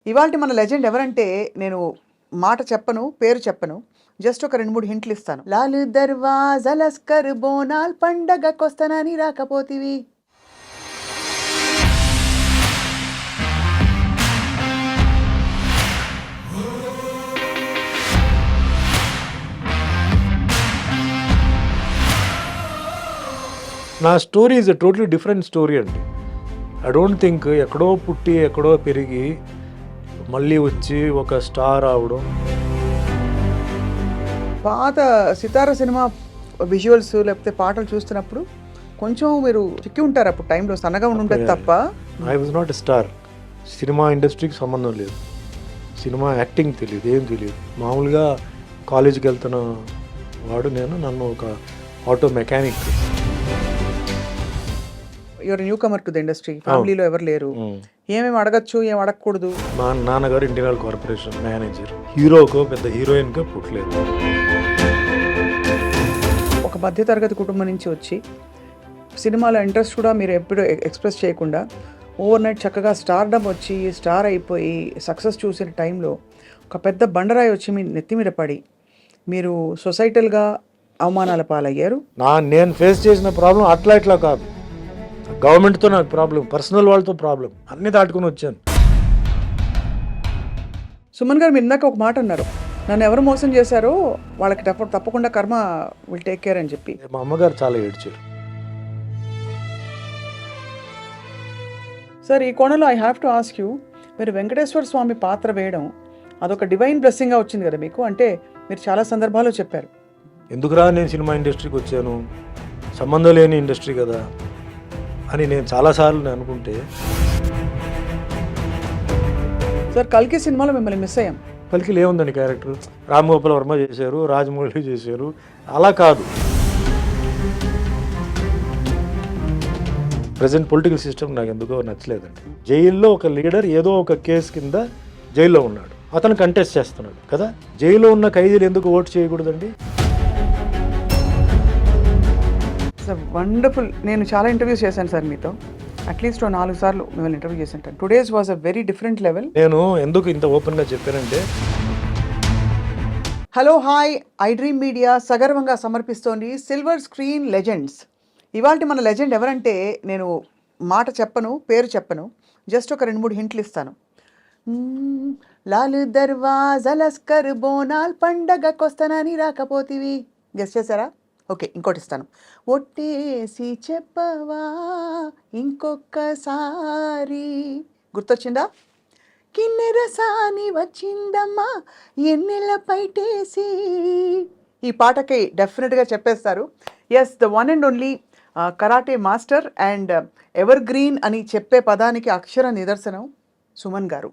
ఇవాల్టి మన లెజెండ్ ఎవరంటే నేను మాట చెప్పను, పేరు చెప్పను. జస్ట్ ఒక 2, 3 హింట్లు ఇస్తాను. లాలు దర్వాజా లస్కర్ బోనాల్ పండగకొస్తానని రాకపోతివి. నా story is a totally different story అండి. ఐ డోంట్ థింక్ ఎక్కడో పుట్టి ఎక్కడో పెరిగి మళ్ళీ వచ్చి ఒక స్టార్ అవడం. పాత సితార సినిమా విజువల్స్ లేకపోతే పాటలు చూస్తున్నప్పుడు కొంచెం మీరు చిక్కి ఉంటారు అప్పుడు టైంలో, సన్నగా ఉండుంటుంది తప్ప. I was not a star. Cinema ఇండస్ట్రీకి సంబంధం లేదు, సినిమా యాక్టింగ్ తెలియదు, ఏం తెలియదు. మామూలుగా కాలేజీకి వెళ్తున్న వాడు నేను. నన్ను ఒక auto mechanic. Your newcomer to the industry. ఫ్యామిలీలో ఎవరు లేరు, ఏమేమి అడగచ్చు ఏం అడగకూడదు. మా నాన్నగారు ఇండియన్ ఆయిల్ కార్పొరేషన్ మేనేజర్. హీరోకో పెద్ద హీరోయిన్కో పుట్టలేదు. ఒక మధ్యతరగతి కుటుంబం నుంచి వచ్చి సినిమాలో ఇంట్రెస్ట్ కూడా మీరు ఎప్పుడు ఎక్స్ప్రెస్ చేయకుండా ఓవర్ నైట్ చక్కగా స్టార్డమ్ వచ్చి స్టార్ అయిపోయి సక్సెస్ చూసిన టైంలో ఒక పెద్ద బండరాయి వచ్చి మీ నెత్తి మీద పడి మీరు సొసైటల్గా అవమానాల పాలయ్యారు. నేను ఫేస్ చేసిన ప్రాబ్లం అట్లా ఇట్లా కాదు. గవర్నమెంట్తో నాకు ప్రాబ్లం, పర్సనల్ వాళ్ళతో ప్రాబ్లం, అన్నీ దాటుకుని వచ్చాను. సుమన్ గారు మీరు ఇందాక ఒక మాట అన్నారు, నన్ను ఎవరు మోసం చేశారో వాళ్ళకి తప్పకుండా కర్మ విల్ టేక్ కేర్ అని చెప్పి. మా అమ్మగారు చాలా ఏడ్చారు. సార్ ఈ కోణంలో I have to ask you, మీరు వెంకటేశ్వర స్వామి పాత్ర వేయడం అదొక డివైన్ బ్లెస్సింగ్గా వచ్చింది కదా మీకు? అంటే మీరు చాలా సందర్భాల్లో చెప్పారు, ఎందుకురా నేను సినిమా ఇండస్ట్రీకి వచ్చాను, సంబంధం లేని ఇండస్ట్రీ కదా అని నేను చాలాసార్లు అనుకుంటే. సార్ కల్కి సినిమాలో మిమ్మల్ని మిస్ అయ్యాం. కల్కిలో ఏముందండి క్యారెక్టర్? రామ్ గోపాల్ వర్మ చేశారు, రాజమౌళి చేశారు. అలా కాదు. ప్రజెంట్ పొలిటికల్ సిస్టమ్ నాకు ఎందుకో నచ్చలేదండి. జైల్లో ఒక లీడర్ ఏదో ఒక కేసు కింద జైల్లో ఉన్నాడు, అతను కంటెస్ట్ చేస్తున్నాడు కదా. జైల్లో ఉన్న ఖైదీలు ఎందుకు ఓటు చేయకూడదండి? Sir wonderful. నేను చాలా ఇంటర్వ్యూస్ చేశాను సార్ మీతో, అట్లీస్ట్ 4 సార్లు మిమ్మల్ని ఇంటర్వ్యూ చేశాను. Today's was a very different level. నేను ఎందుకు ఇంత ఓపెన్గా చెప్పానంటే, hello hi, I dream media సగర్వంగా సమర్పిస్తోంది సిల్వర్ స్క్రీన్ లెజెండ్స్. ఇవాల్టి మన లెజెండ్ ఎవరంటే నేను మాట చెప్పను, పేరు చెప్పను. జస్ట్ ఒక 2, 3 హింట్లు ఇస్తాను. లాలు దర్వాజా లస్కర్ బోనాల్ పండగకొస్తానని రాకపోతివి. గెస్ చేశారా? ఓకే, ఇంకోటి ఇస్తాను. ఒట్టేసి చెప్పవా ఇంకొకసారి. గుర్తొచ్చిందా? కిన్నెరసాని వచ్చిందమ్మా ఎన్నెల పైటేసి. ఈ పాటకి డెఫినెట్గా చెప్పేస్తారు. Yes, the one and only karate master and evergreen అని చెప్పే పదానికి అక్షర నిదర్శనం సుమన్ గారు.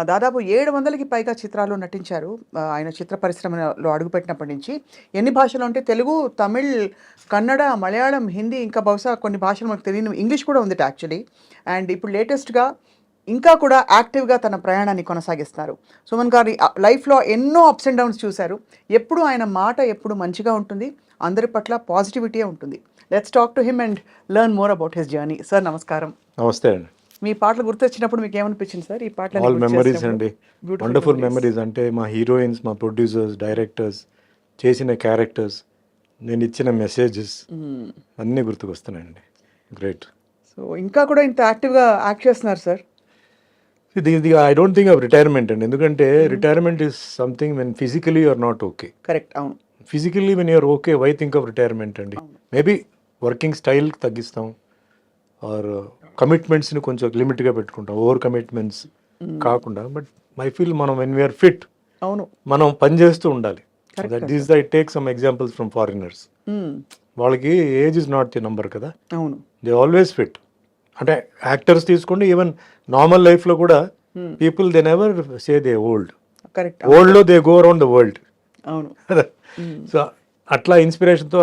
దాదాపు 700కి పైగా చిత్రాల్లో నటించారు. ఆయన చిత్ర పరిశ్రమలో అడుగుపెట్టినప్పటి నుంచి ఎన్ని భాషలు అంటే తెలుగు, తమిళ్, కన్నడ, మలయాళం, హిందీ, ఇంకా బహుశా కొన్ని భాషలు మనకు తెలియని ఇంగ్లీష్ కూడా ఉంది యాక్చువల్లీ. అండ్ ఇప్పుడు లేటెస్ట్గా ఇంకా కూడా యాక్టివ్గా తన ప్రయాణాన్ని కొనసాగిస్తున్నారు. సుమన్ గారి లైఫ్లో ఎన్నో అప్స్ అండ్ డౌన్స్ చూశారు. ఎప్పుడు ఆయన మాట ఎప్పుడు మంచిగా ఉంటుంది, అందరి పట్ల పాజిటివిటీ ఉంటుంది. Let's talk to him and learn more about his journey. Sir నమస్కారం. నమస్తే అండి. మీ పాటలు గుర్తొచ్చినప్పుడు మీకు ఏమనిపించింది సార్? ఈ పాటలు ఆల్ మెమరీస్ అండి, వండర్ఫుల్ మెమరీస్. అంటే మా హీరోయిన్స్, మా ప్రొడ్యూసర్స్, డైరెక్టర్స్ చేసిన క్యారెక్టర్స్, నేను ఇచ్చిన మెసేజెస్ అన్నీ గుర్తుకొస్తున్నాయండి. గ్రేట్. సో ఇంకా కూడా ఇంత యాక్టివ్గా యాక్ట్ చేస్తున్నారు సార్. ఇది I don't think of retirement అండి. ఎందుకంటే retirement is something when physically you're not okay. Correct, అవును. Physically when you're okay, why think of retirement అండి? మేబీ వర్కింగ్ స్టైల్ తగ్గిస్తాం, ఆర్ కమిట్మెంట్స్ని కొంచెం లిమిట్గా పెట్టుకుంటాం, ఓవర్ కమిట్మెంట్స్ కాకుండా. బట్ ఐ ఫీల్ మనం వెన్ వీఆర్ ఫిట్, అవును, మనం పని చేస్తూ ఉండాలి. That is I take some examples from foreigners. వాళ్ళకి age is not the number కదా, అవును. They always fit. అంటే యాక్టర్స్ తీసుకోండి, ఈవెన్ నార్మల్ లైఫ్లో కూడా people they never say they old. Correct, ఓల్డ్లో they go around the world. అవును. So అట్లా ఇన్స్పిరేషన్తో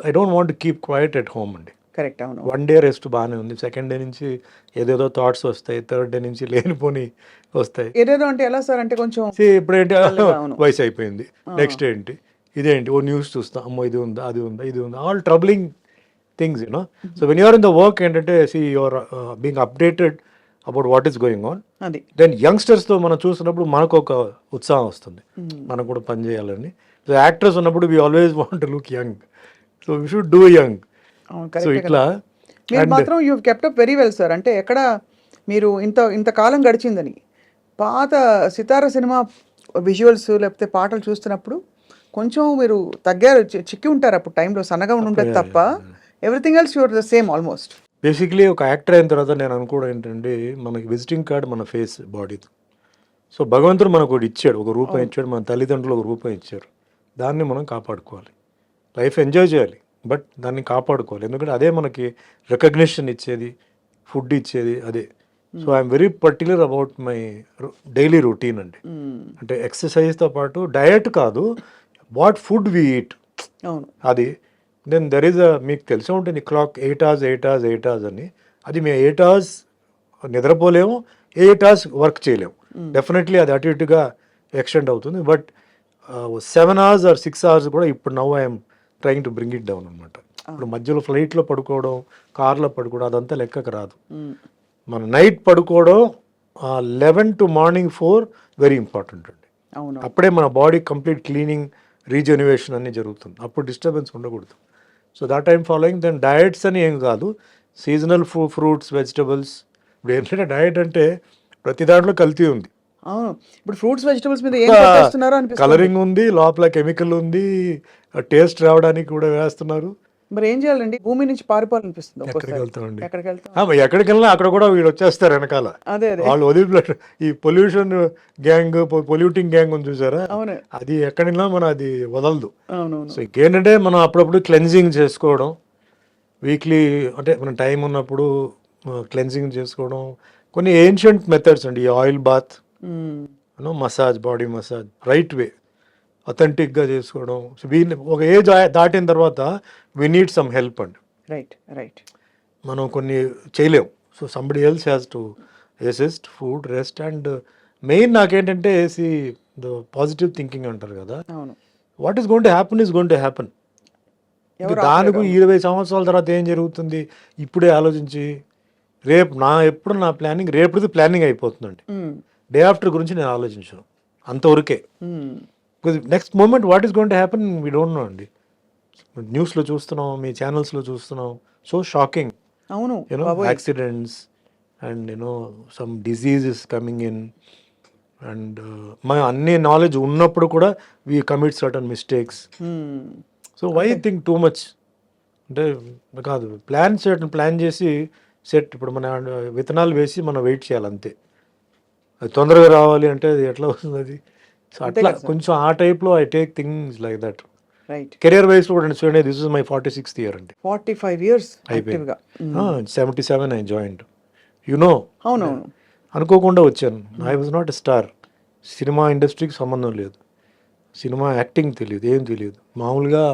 I don't want to keep quiet at home అండి. కరెక్ట్, అవును. 1 డే రెస్ట్ బాగానే ఉంది, 2nd డే నుంచి ఏదేదో థాట్స్ వస్తాయి, 3rd డే నుంచి లేనిపోని వస్తాయి. ఏదేదో అంటే ఎలా సార్? అంటే కొంచెం ఇప్పుడేంటి వయసు అయిపోయింది, నెక్స్ట్ ఏంటి, ఇదేంటి, ఓ న్యూస్ చూస్తాం, అమ్మో ఇది ఉందా, అది ఉందా, ఇది ఉందా, all troubling things, you know. So when you're in the work ఏంటంటే see you're being updated about what is going on. అది దెన్ యంగ్స్టర్స్తో మనం చూసినప్పుడు మనకు ఒక ఉత్సాహం వస్తుంది, మనం కూడా పని చేయాలని. సో యాక్టర్స్ ఉన్నప్పుడు we always want to look young, so we should do young. అవును, సో కరెక్టే ఇట్లా కదా. మీరు మాత్రం you kept up very well sir. అంటే ఎక్కడ మీరు ఇంత కాలం గడిచిందని పాత సితార సినిమా విజువల్స్ లేకపోతే పాటలు చూస్తున్నప్పుడు కొంచెం మీరు తగ్గారు, చిక్కి ఉంటారు అప్పుడు టైంలో, సన్నగా ఉండి ఉంటుంది తప్ప everything else your the same almost. Basically ఒక యాక్టర్ అయిన తర్వాత నేను అనుకోవడం ఏంటంటే, మనకి విజిటింగ్ కార్డ్ మన ఫేస్, బాడీతో. సో భగవంతుడు మనకు ఒకటి ఇచ్చాడు, ఒక రూపం ఇచ్చాడు, మన తల్లిదండ్రులు ఒక రూపం ఇచ్చారు, దాన్ని మనం కాపాడుకోవాలి. లైఫ్ ఎంజాయ్ చేయాలి, బట్ దాన్ని కాపాడుకోవాలి. ఎందుకంటే అదే మనకి రికగ్నిషన్ ఇచ్చేది, ఫుడ్ ఇచ్చేది అదే. So I'm very particular about my daily routine అండి. అంటే ఎక్సర్సైజ్తో పాటు డయట్ కాదు, వాట్ ఫుడ్ వి ఈట్, అవును అది. దెన్ దెర్ ఈజ్ మీకు తెలిసే ఉంటుంది క్లాక్ 8 hours అని. అది మేము 8 hours నిద్రపోలేము, 8 hours వర్క్ చేయలేము. డెఫినెట్లీ అది అటు ఇటుగా ఎక్స్టెండ్ అవుతుంది. బట్ 7 hours or 6 hours కూడా ఇప్పుడు now I'm trying to bring it down అనమాట. ఇప్పుడు మధ్యలో ఫ్లైట్లో పడుకోవడం, కార్లో పడుకోవడం అదంతా లెక్కకు రాదు. మన నైట్ పడుకోవడం 11 to morning 4 వెరీ ఇంపార్టెంట్ అండి. అవును అప్పుడే మన బాడీ కంప్లీట్ క్లీనింగ్, రీజెన్యువేషన్ అన్నీ జరుగుతుంది, అప్పుడు డిస్టర్బెన్స్ ఉండకూడదు. So that I'm following. Then diets అని ఏం కాదు, సీజనల్ ఫ్రూట్స్, వెజిటబుల్స్. ఇప్పుడు ఏంటంటే డయట్ అంటే ప్రతి దాంట్లో కల్తీ ఉంది. అవును, ఇప్పుడు ఫ్రూట్స్ వెజిటబుల్స్ మీద ఏం చేస్తున్నారో అనిపిస్తుంది. కలరింగ్ ఉంది, లోపల కెమికల్ ఉంది, టేస్ట్ రావడానికి కూడా వేస్తున్నారు. మరి ఏం చేయాలండి? భూమి నుంచి పారిపోవాలనిపిస్తుంది ఎక్కడికి ఒక్కోసారి. వెళ్తామండి? ఎక్కడికి వెళ్తాం? ఎక్కడికి వెళ్ళినా అక్కడ కూడా వీడు వచ్చేస్తారు వెనకాల. అదే అదే వాళ్ళు వదిలి ఈ పొల్యూషన్ గ్యాంగ్, పొల్యూటింగ్ గ్యాంగ్ ఉంది చూసారా, అవును అది ఎక్కడినా మనం అది వదలదు. అవునవును సో ఇంకేంటంటే మనం అప్పుడప్పుడు క్లెన్జింగ్ చేసుకోవడం, వీక్లీ అంటే మన టైం ఉన్నప్పుడు క్లెన్జింగ్ చేసుకోవడం. కొన్ని ఏన్షియంట్ మెథడ్స్ అండి, oil bath, massage, body massage, right way, అథెంటిక్గా చేసుకోవడం. సో ఒక ఏజ్ దాటిన తర్వాత వీ నీడ్ సమ్ హెల్ప్ అండి. రైట్ రైట్ మనం కొన్ని చేయలేము. So somebody else has to assist, food, rest. And main నాకేంటంటే ద పాజిటివ్ థింకింగ్ అంటారు కదా, అవును what is going to happen is going to happen. దానికి 20 సంవత్సరాల తర్వాత ఏం జరుగుతుంది ఇప్పుడే ఆలోచించి, రేపు నా ప్లానింగ్ రేపుది ప్లానింగ్ అయిపోతుందండి. డే ఆఫ్టర్ గురించి నేను ఆలోచించాను అంతవరకే. Next moment what is going to happen we don't know అండి. న్యూస్లో చూస్తున్నాం, మీ ఛానల్స్లో చూస్తున్నాం, సో షాకింగ్. అవును accidents and some diseases coming in. And మా అన్ని నాలెడ్జ్ ఉన్నప్పుడు కూడా we commit certain mistakes. So why think too much అంటే కాదు, ప్లాన్ చేసి సెట్. ఇప్పుడు మన విత్తనాలు వేసి మనం వెయిట్ చేయాలి అంతే. అది తొందరగా రావాలి అంటే అది ఎట్లా వస్తుంది అది. సో అట్లా కొంచెం ఆ టైప్లో I take things like that. Right career wise కూడా చూడండి, this is my 46th year అండి. 45 years అయిపోయింది. యాక్టివ్గా. 77 ఐ జాయిన్డ్. అవునవును అనుకోకుండా వచ్చాను. I was not a star. Cinema ఇండస్ట్రీకి సంబంధం లేదు, సినిమా యాక్టింగ్ తెలియదు, ఏం తెలియదు. మామూలుగా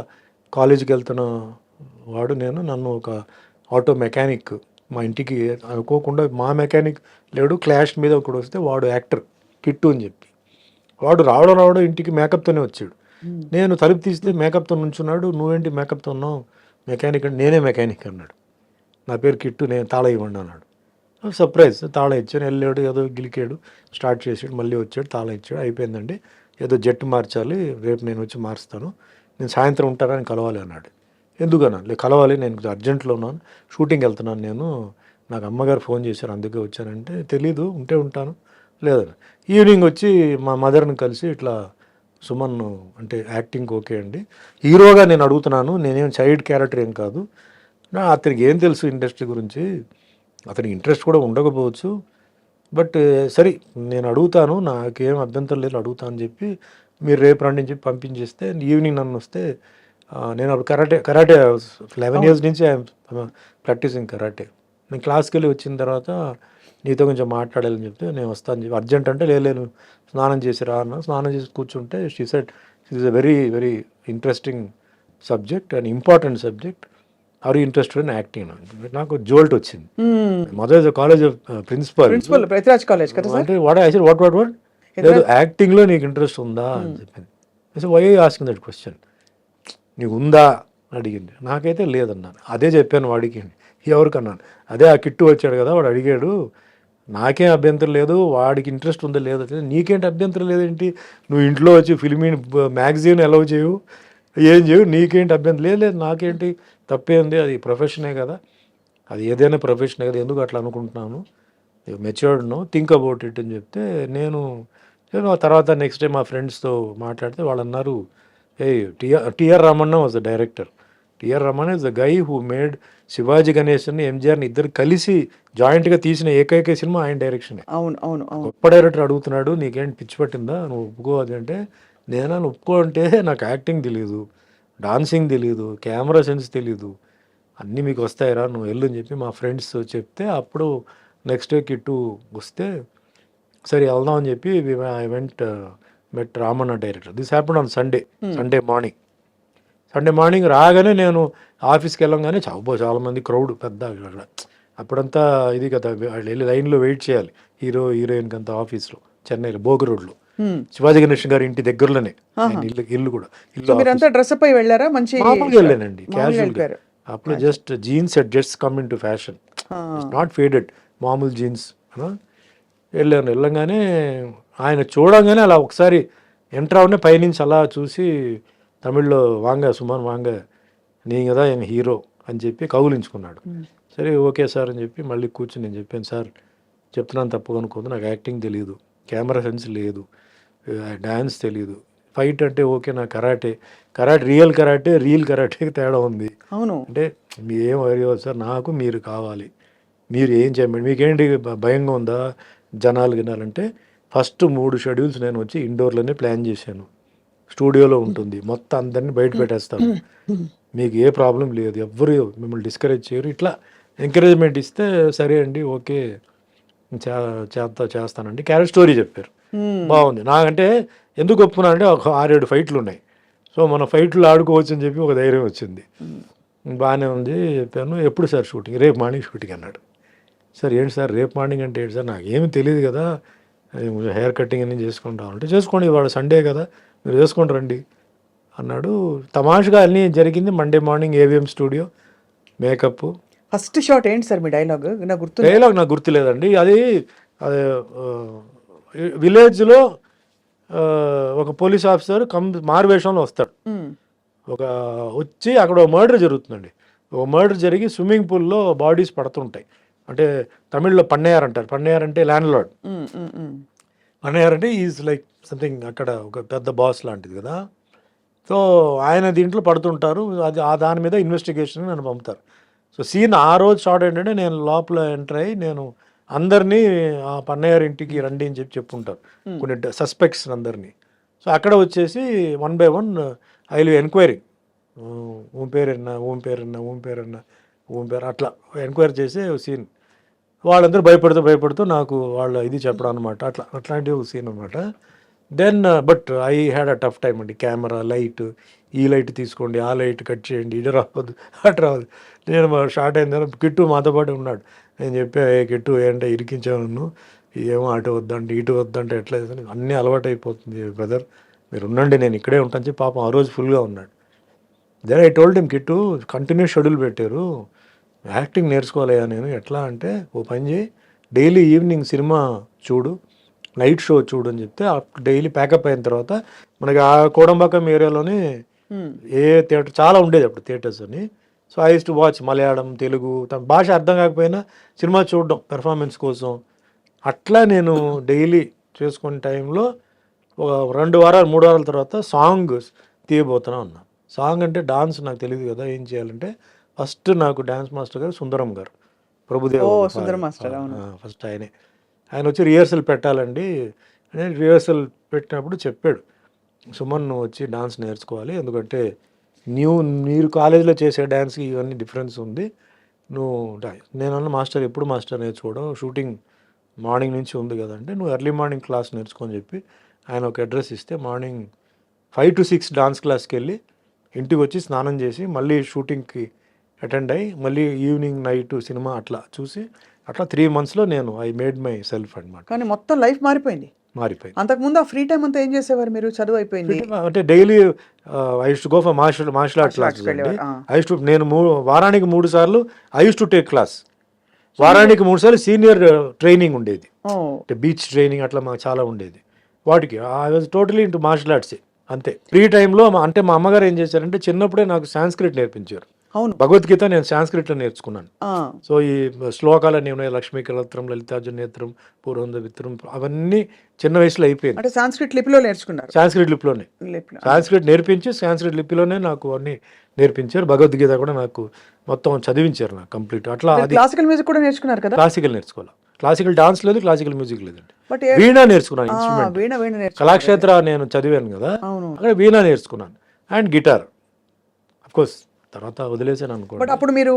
కాలేజీకి వెళ్తున్న వాడు నేను. నన్ను ఒక ఆటో మెకానిక్ మా ఇంటికి అనుకోకుండా, మా మెకానిక్ లేడు, క్లాష్ మీద ఒకడు వస్తే వాడు యాక్టర్ కిట్టు అని చెప్పి, వాడు రావడం ఇంటికి మేకప్తోనే వచ్చాడు. నేను తలుపు తీస్తే మేకప్తో నుంచున్నాడు. నువ్వేంటి మేకప్తో ఉన్నావు? మెకానిక్ అంటే నేనే మెకానిక్ అన్నాడు. నా పేరు కిట్టు, నేను తాళ ఇవ్వండి అన్నాడు. సర్ప్రైజ్, తాళ ఇచ్చాను. వెళ్ళాడు, ఏదో గిలికాడు, స్టార్ట్ చేసాడు, మళ్ళీ వచ్చాడు, తాళ ఇచ్చాడు, అయిపోయిందండి. ఏదో జట్టు మార్చాలి, రేపు నేను వచ్చి మారుస్తాను, నేను సాయంత్రం ఉంటానని కలవాలి అన్నాడు. ఎందుకన్నా? కలవాలి, నేను అర్జెంట్లో ఉన్నాను, షూటింగ్ వెళ్తున్నాను నేను, నాకు అమ్మగారు ఫోన్ చేశారు అందుకే వచ్చానంటే, తెలీదు, ఉంటే ఉంటాను లేదని. ఈవినింగ్ వచ్చి మా మదర్ని కలిసి ఇట్లా, సుమన్ అంటే యాక్టింగ్ ఓకే అండి, హీరోగా నేను అడుగుతున్నాను, నేనేం చైల్డ్ క్యారెక్టర్ ఏం కాదు, అతనికి ఏం తెలుసు ఇండస్ట్రీ గురించి, అతనికి ఇంట్రెస్ట్ కూడా ఉండకపోవచ్చు, బట్ సరే నేను అడుగుతాను, నాకేం అభ్యంతరం లేదు, అడుగుతాను అని చెప్పి మీరు రేపు రండి అని చెప్పి పంపించేస్తే, ఈవినింగ్ నన్ను వస్తే నేను అప్పుడు కరాటే 11 years నుంచి ఐఎమ్ ప్రాక్టీసింగ్ కరాటే. నేను క్లాస్కి వెళ్ళి వచ్చిన తర్వాత నీతో కొంచెం మాట్లాడాలని చెప్తే, నేను వస్తాను చెప్పి అర్జెంట్ అంటే, లేదు స్నానం చేసి రా అన్న. స్నానం చేసి కూర్చుంటే she said it is a very very interesting subject and important subject, are you interested in acting? నాకు జోల్ట్ వచ్చింది. Mother college principal Pratiraj college కదా అంటే వాట్ లేదు యాక్టింగ్లో నీకు ఇంట్రెస్ట్ ఉందా అని చెప్పింది. వై ఆస్కింగ్ దట్ క్వశ్చన్, నీకు ఉందా అడిగింది. నాకైతే లేదన్నాను. అదే చెప్పాను వాడికి, ఎవరికన్నాను, అదే ఆ కిట్టు వచ్చాడు కదా వాడు అడిగాడు, నాకేం అభ్యంతరం లేదు, వాడికి ఇంట్రెస్ట్ ఉందో లేదో తెలియదు, నీకేంటి అభ్యంతరం లేదేంటి, నువ్వు ఇంట్లో వచ్చి ఫిల్మీ మ్యాగజైన్ అలౌ చేయవు, ఏం చేయవు, నీకేంటి అభ్యంతరం లేదు, లేదు నాకేంటి తప్పేంది, అది ప్రొఫెషనే కదా, అది ఏదైనా ప్రొఫెషనే కదా, ఎందుకు అట్లా అనుకుంటున్నాను, matured no, think about it అని చెప్తే నేను ఆ తర్వాత నెక్స్ట్ డే మా ఫ్రెండ్స్తో మాట్లాడితే వాళ్ళు అన్నారు, ఏ TR Ramanna was the director, TR Ramana is the guy who made Sivaji గణేశన్ని ఎంజిఆర్ని ఇద్దరు కలిసి జాయింట్గా తీసిన ఏకైక సినిమా ఆయన డైరెక్షనే. అవును అవును అవును. గొప్ప డైరెక్టర్ అడుగుతున్నాడు, నీకేంటి పిచ్చి పట్టిందా, నువ్వు ఒప్పుకోవాలి అంటే, నేను ఒప్పుకో అంటే నాకు యాక్టింగ్ తెలియదు, డాన్సింగ్ తెలియదు, కెమెరా సెన్స్ తెలియదు, అన్నీ మీకు వస్తాయిరా, నువ్వు వెళ్ళు అని చెప్పి మా ఫ్రెండ్స్ చెప్తే అప్పుడు నెక్స్ట్ డే కిట్టు వస్తే సరే వెళ్దాం అని చెప్పి I went met Ramanna director. This happened on Sunday morning రాగానే నేను ఆఫీస్కి వెళ్ళంగానే చాలా మంది క్రౌడ్ పెద్ద అక్కడ, అప్పుడంతా ఇది కదా, వాళ్ళు వెళ్ళి లైన్లో వెయిట్ చేయాలి హీరోయిన్కి అంతా ఆఫీస్లో, చెన్నైలో బోగి రోడ్లో, శివాజీ గణేష్ గారి ఇంటి దగ్గరలోనే ఇల్లు కూడా. మీరంతా డ్రెస్అప్ అయి వెళ్ళారా? మంచి మామూలుగా వెళ్ళానండి, క్యాజువల్గా. అప్పుడు just jeans just come in to fashion, not faded, మామూలు జీన్స్ వెళ్ళంగానే ఆయన చూడంగానే అలా ఒకసారి ఎంటర్ అవనే పైనుంచి అలా చూసి తమిళ్లో వాంగ సుమన్ వాంగ నీ కదా ఆయన హీరో అని చెప్పి కౌలించుకున్నాడు. సరే ఓకే సార్ అని చెప్పి మళ్ళీ కూర్చుని నేను చెప్పాను, సార్ చెప్తున్నాను తప్పుగా అనుకోదు, నాకు యాక్టింగ్ తెలియదు, కెమెరా సెన్స్ లేదు, డ్యాన్స్ తెలియదు, ఫైట్ అంటే ఓకే, నా కరాటే రియల్ కరాటేకి తేడా ఉంది. అవును అంటే మీరేం అడిగేవారు సార్, నాకు మీరు కావాలి, మీరు ఏం చేయమండి, మీకేంటి భయంగా ఉందా జనాలు వినాలంటే, ఫస్ట్ 3 షెడ్యూల్స్ నేను వచ్చి ఇండోర్లోనే ప్లాన్ చేశాను, స్టూడియోలో ఉంటుంది, మొత్తం అందరినీ బయట పెట్టేస్తాను, మీకు ఏ ప్రాబ్లం లేదు, ఎవ్వరు మిమ్మల్ని డిస్కరేజ్ చేయరు, ఇట్లా ఎంకరేజ్మెంట్ ఇస్తే సరే అండి ఓకే చేస్తానండి. క్యారెక్టర్ స్టోరీ చెప్పారు, బాగుంది. నాకంటే ఎందుకు ఒప్పుకున్నా అంటే ఒక 6-7 ఫైట్లు ఉన్నాయి, సో మన ఫైట్లు ఆడుకోవచ్చు అని చెప్పి ఒక ధైర్యం వచ్చింది. బాగానే ఉంది చెప్పాను. ఎప్పుడు సార్ షూటింగ్? రేపు మార్నింగ్ షూటింగ్ అన్నాడు. సార్ ఏంటి సార్ రేపు మార్నింగ్ అంటే ఏంటి సార్, నాకు ఏమి తెలియదు కదా, హెయిర్ కటింగ్ అన్నీ చేసుకుంటాం అంటే, చేసుకోండి ఇవాళ సండే కదా మీరు చేసుకొని రండి అన్నాడు. తమాషగా అన్నీ జరిగింది. Monday morning AVM studio, makeup. First shot ఏంటి సార్ మీ డైలాగ్? నాకు గుర్తులేదండి. అది విలేజ్లో ఒక పోలీస్ ఆఫీసర్ మారువేషంలో వస్తాడు, వచ్చి అక్కడ ఒక మర్డర్ జరుగుతుందండి. ఒక మర్డర్ జరిగి స్విమ్మింగ్ పూల్లో బాడీస్ పడుతుంటాయి. అంటే తమిళ్లో పన్నయ్యార్ అంటారు, పన్నయ్యార్ అంటే ల్యాండ్ లార్డ్, పన్నయ్యార్ అంటే ఈజ్ లైక్ సంథింగ్ అక్కడ ఒక పెద్ద బాస్ లాంటిది కదా. సో ఆయన దీంట్లో పడుతుంటారు, దాని మీద ఇన్వెస్టిగేషన్ నన్ను పంపుతారు. సో సీన్ ఆ రోజు షార్ట్ ఏంటంటే, నేను లోపల ఎంటర్ అయ్యి నేను అందరినీ ఆ పన్నయ్యార్ ఇంటికి రండి అని చెప్పుంటారు కొన్ని సస్పెక్ట్స్ అందరినీ. సో అక్కడ వచ్చేసి 1 by 1 ఐ విల్ ఎంక్వైరీ, ఓం పేరు అట్లా ఎంక్వైరీ చేసే సీన్. వాళ్ళందరూ భయపడుతూ నాకు వాళ్ళ ఇది చెప్పడం అనమాట, అట్లాంటి ఒక సీన్ అనమాట. Then but I had a tough time అండి. కెమెరా, లైట్, ఈ లైట్ తీసుకోండి, ఆ లైట్ కట్ చేయండి, ఇటు రావద్దు అటు రావద్దు. నేను షార్ట్ అయిన తర్వాత కిట్టు మాతో పాటు ఉన్నాడు. నేను చెప్పా, కిట్టు ఏంటంటే ఇరికించాను నన్ను, ఏమో అటు వద్దంటే ఇటు వద్దంటే ఎట్లా అన్నీ అలవాటు అయిపోతుంది బ్రదర్, మీరు ఉండండి నేను ఇక్కడే ఉంటాను చెప్పి పాపం ఆ రోజు ఫుల్గా ఉన్నాడు. Then I told him, Kittu continuous schedule పెట్టారు, యాక్టింగ్ నేర్చుకోవాలయ్యా నేను, ఎట్లా అంటే ఓ పని చేయి, డైలీ ఈవినింగ్ సినిమా చూడు, నైట్ షో చూడు అని చెప్తే డైలీ ప్యాకప్ అయిన తర్వాత మనకి ఆ కోడంబాకం ఏరియాలోనే ఏ థియేటర్ చాలా ఉండేది అప్పుడు థియేటర్స్ అని. So I use to watch Malayalam, Telugu, తన భాష అర్థం కాకపోయినా సినిమా చూడడం పెర్ఫార్మెన్స్ కోసం. అట్లా నేను డైలీ చేసుకునే టైంలో ఒక 2 వారాలు 3 వారాల తర్వాత సాంగ్ తీయబోతున్నా ఉన్నా. సాంగ్ అంటే డాన్స్ నాకు తెలియదు కదా, ఏం చేయాలంటే ఫస్ట్ నాకు డ్యాన్స్ మాస్టర్ గారు సుందరం గారు, ప్రభుదేవ్ ఫస్ట్ ఆయన వచ్చి రిహర్సల్ పెట్టాలండి. నేను రిహర్సల్ పెట్టినప్పుడు చెప్పాడు, సుమన్ నువ్వు వచ్చి డాన్స్ నేర్చుకోవాలి, ఎందుకంటే మీరు కాలేజీలో చేసే డ్యాన్స్కి ఇవన్నీ డిఫరెన్స్ ఉంది, నువ్వు నేనన్న మాస్టర్ ఎప్పుడు మాస్టర్ నేర్చుకోవడం, షూటింగ్ మార్నింగ్ నుంచి ఉంది కదంటే నువ్వు ఎర్లీ మార్నింగ్ క్లాస్ నేర్చుకొని చెప్పి ఆయన ఒక అడ్రస్ ఇస్తే మార్నింగ్ 5 to 6 డాన్స్ క్లాస్కి వెళ్ళి ఇంటికి వచ్చి స్నానం చేసి మళ్ళీ షూటింగ్కి అటెండ్ అయ్యి మళ్ళీ ఈవినింగ్ నైట్ సినిమా అట్లా చూసి అట్లా 3 monthsలో నేను ఐ మేడ్ మై సెల్ఫ్ అనమాట. కానీ మొత్తం లైఫ్ మారిపోయింది. అంతకుముందు ఆ ఫ్రీ టైం అంతా ఏం చేసేవారు మీరు? చదువు అయిపోయింది అంటే daily I use to go for martial art classes అండి. నేను వారానికి 3 సార్లు I use to take class. వారానికి 3 సార్లు సీనియర్ ట్రైనింగ్ ఉండేది, ఓ అంటే బీచ్ ట్రైనింగ్ అట్లా మాకు చాలా ఉండేది. వాటికి I was totally into martial arts అంతే. ఫ్రీ టైంలో అంటే మా అమ్మగారు ఏం చేశారంటే చిన్నప్పుడే నాకు సాంస్క్రిట్ నేర్పించారు. అవును. భగవద్గీత నేను సాంస్క్రిట్లో నేర్చుకున్నాను. ఆ, సో ఈ శ్లోకాలన్నీ ఉన్నాయి, లక్ష్మీ కలత్రం, లలితార్జున నేత్రం, పూర్వంద విత్రం, అవన్నీ చిన్న వయసులో అయిపోయింది. అంటే సాంస్క్రిట్ లిపిలో నేర్చుకున్నారు. సాంస్క్రిట్ లిపిలోనే లిపిలో. సాంస్క్రిట్ నేర్పించి సాంస్క్రిట్ లిపిలోనే నాకు అన్ని నేర్పించారు. భగవద్గీత కూడా నాకు మొత్తం చదివించారు నాకు కంప్లీట్. అట్లా అది క్లాసికల్ మ్యూజిక్ కూడా నేర్చుకున్నారు కదా. క్లాసికల్ నేర్చుకోవాలి. క్లాసికల్ డాన్స్ లేదు, క్లాసికల్ మ్యూజిక్ లేదండి. బట్ వీణ నేర్చుకున్నాను, ఇన్స్ట్రుమెంట్. వీణ వీణ నేర్చుకున్నారు. కళాక్షేత్ర నేను చదివాను కదా, అవును. అక్కడ వీణ నేర్చుకున్నాను అండ్ గిటార్. అఫ్ కోర్స్ తర్వాత వదిలేసాను అనుకోండి. బట్ అప్పుడు మీరు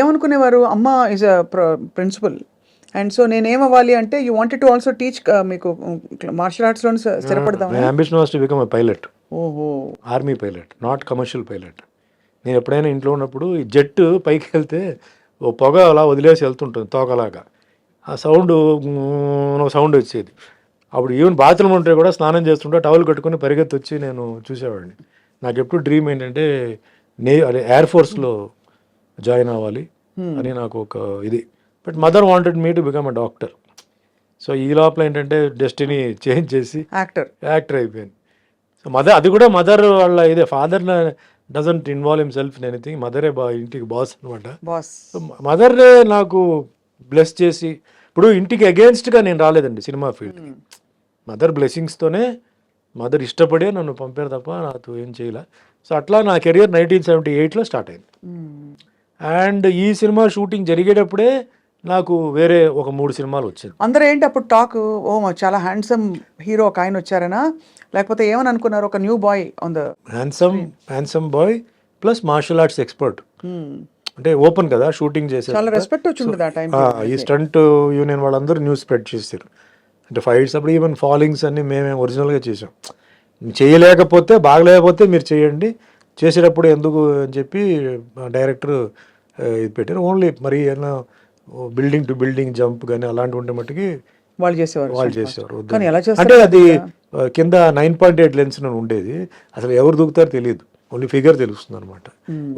ఏమనుకునేవారు? అమ్మ is a principal and so నేనేమవ్వాలి అంటే you wanted to also teach, మీకు మార్షల్ ఆర్ట్స్ లోనే స్థిరపడదాం. My ambition was to become a pilot, ఓహో. Army pilot, not commercial pilot. నేను ఎప్పుడైనా ఇంట్లో ఉన్నప్పుడు ఈ జెట్ పైకి వెళ్తే ఓ పొగ అలా వదిలేసి వెళ్తుంటుంది తోకలాగా, ఆ సౌండ్ వచ్చేది. అప్పుడు ఈవెన్ బాత్రూమ్ ఉంటే కూడా స్నానం చేస్తుంటే టవల్ కట్టుకుని పరిగెత్తి వచ్చి నేను చూసేవాడిని. నాకు ఎప్పుడు డ్రీమ్ ఏంటంటే అదే ఎయిర్ ఫోర్స్లో జాయిన్ అవ్వాలి అని నాకు ఒక ఇది. But mother wanted me to become a doctor. So ఈ లోపల ఏంటంటే డెస్టినీ చేంజ్ చేసి యాక్టర్ అయిపోయాను. సో అది కూడా మదర్ వాళ్ళ ఇదే. Father doesn't involve himself in anything. మదరే ఇంటికి బాస్ అనమాట. సో మదరే నాకు బ్లెస్ చేసి, ఇప్పుడు ఇంటికి అగేన్స్ట్గా నేను రాలేదండి సినిమా ఫీల్డ్కి. మదర్ బ్లెస్సింగ్స్తోనే, మదర్ ఇష్టపడే నన్ను పంపారు తప్ప నాతో ఏం చేయలే. సో అట్లా నా కెరియర్ 1978లో స్టార్ట్ అయింది. అండ్ ఈ సినిమా షూటింగ్ జరిగేటప్పుడే నాకు వేరే ఒక 3 సినిమాలు వచ్చింది. అందరూ ఏంటి అప్పుడు టాక్, ఓ చాలా హ్యాండ్సమ్ హీరో ఒక ఆయన వచ్చారనా, లేకపోతే ఏమని అనుకున్నారు? ఒక new boy on the handsome boy plus martial arts expert. అంటే ఓపెన్ కదా షూటింగ్ చేసేది, చాలా రెస్పెక్ట్ వచ్చింది ఆ టైం. ఈ స్టంట్ యూనియన్ వాళ్ళందరూ న్యూస్ స్ప్రెడ్ చేశారు. అంటే ఫైట్స్ అప్పుడు ఈవెన్ ఫాలింగ్స్ అన్ని మేమే ఒరిజినల్గా చేసాం. చేయలేకపోతే బాగలేకపోతే మీరు చేయండి, చేసేటప్పుడు ఎందుకు అని చెప్పి డైరెక్టర్ ఇది పెట్టారు. ఓన్లీ మరి ఏమన్నా బిల్డింగ్ టు బిల్డింగ్ జంప్ కానీ అలాంటి ఉంటే మట్టుకి వాళ్ళు చేసేవారు. కానీ ఎలా చేస్తారు అంటే అది కింద 9.8 లెన్స్ ఉండేది, అసలు ఎవరు దూకుతారో తెలియదు, ఓన్లీ ఫిగర్ తెలుస్తుంది అనమాట.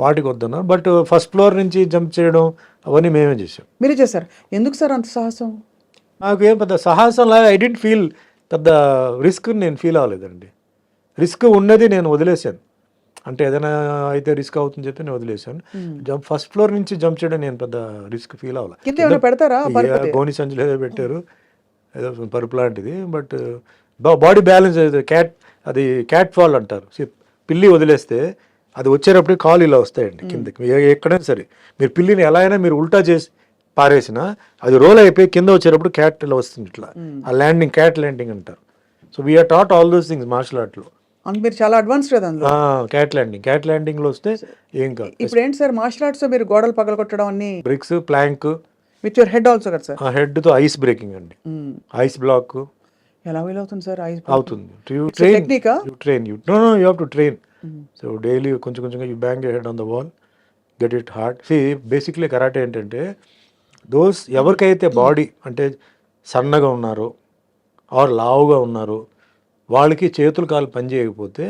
వాటికి వద్దన్నా. బట్ ఫస్ట్ ఫ్లోర్ నుంచి జంప్ చేయడం అవన్నీ మేమే చేసాం. మీరే చేశారు. ఎందుకు సార్ అంత సాహసం? నాకు ఏం పెద్ద సాహసం లాగా ఐ డెంట్ ఫీల్, పెద్ద రిస్క్ నేను ఫీల్ అవ్వలేదండి. రిస్క్ ఉన్నది నేను వదిలేశాను. అంటే ఏదైనా అయితే రిస్క్ అవుతుంది చెప్పి నేను వదిలేశాను. ఫస్ట్ ఫ్లోర్ నుంచి జంప్ చేయడం నేను పెద్ద రిస్క్ ఫీల్ అవ్వలేదు. పెడతారా? గోని సంచులు ఏదో పెట్టారు, ఏదో పరుపు లాంటిది. బట్ బాడీ బ్యాలెన్స్ అది క్యాట్ ఫాల్ అంటారు. పిల్లి వదిలేస్తే అది వచ్చేటప్పుడు కాలు ఇలా వస్తాయండి కిందకి. ఎక్కడైనా సరే మీరు పిల్లిని ఎలా అయినా మీరు ఉల్టా చేసి పారేసినా అది రోల్ అయిపోయి కింద వచ్చేటప్పుడు క్యాట్ ఇలా వస్తుంది ఇట్లా. ఆ ల్యాండింగ్, క్యాట్ ల్యాండింగ్ అంటారు. So we're taught all those things martial ఆర్ట్లో. మీరు చాలా అడ్వాన్స్ కదా అందులో. క్యాట్ ల్యాండింగ్ లో వస్తే ఏం కాదు. ఇప్పుడు ఏంటి సార్ మార్షల్ ఆర్ట్స్ మీరు గోడలు పగలగొట్టడం అన్ని, bricks, plank with your head also కదా సార్? హెడ్ తో ఐస్ బ్రేకింగ్ అండి, ఐస్ బ్లాక్. ఎలా వీలవుతుంది సార్? ఐస్ అవుతుంది. You have to train. So daily కొంచెం కొంచెంగా you bang your head on the wall, get it hard. Basically karate ఏంటంటే ఎవరికైతే బాడీ అంటే సన్నగా ఉన్నారో ఆర్ లావుగా ఉన్నారో వాళ్ళకి చేతులు కాలు పని చేయకపోతే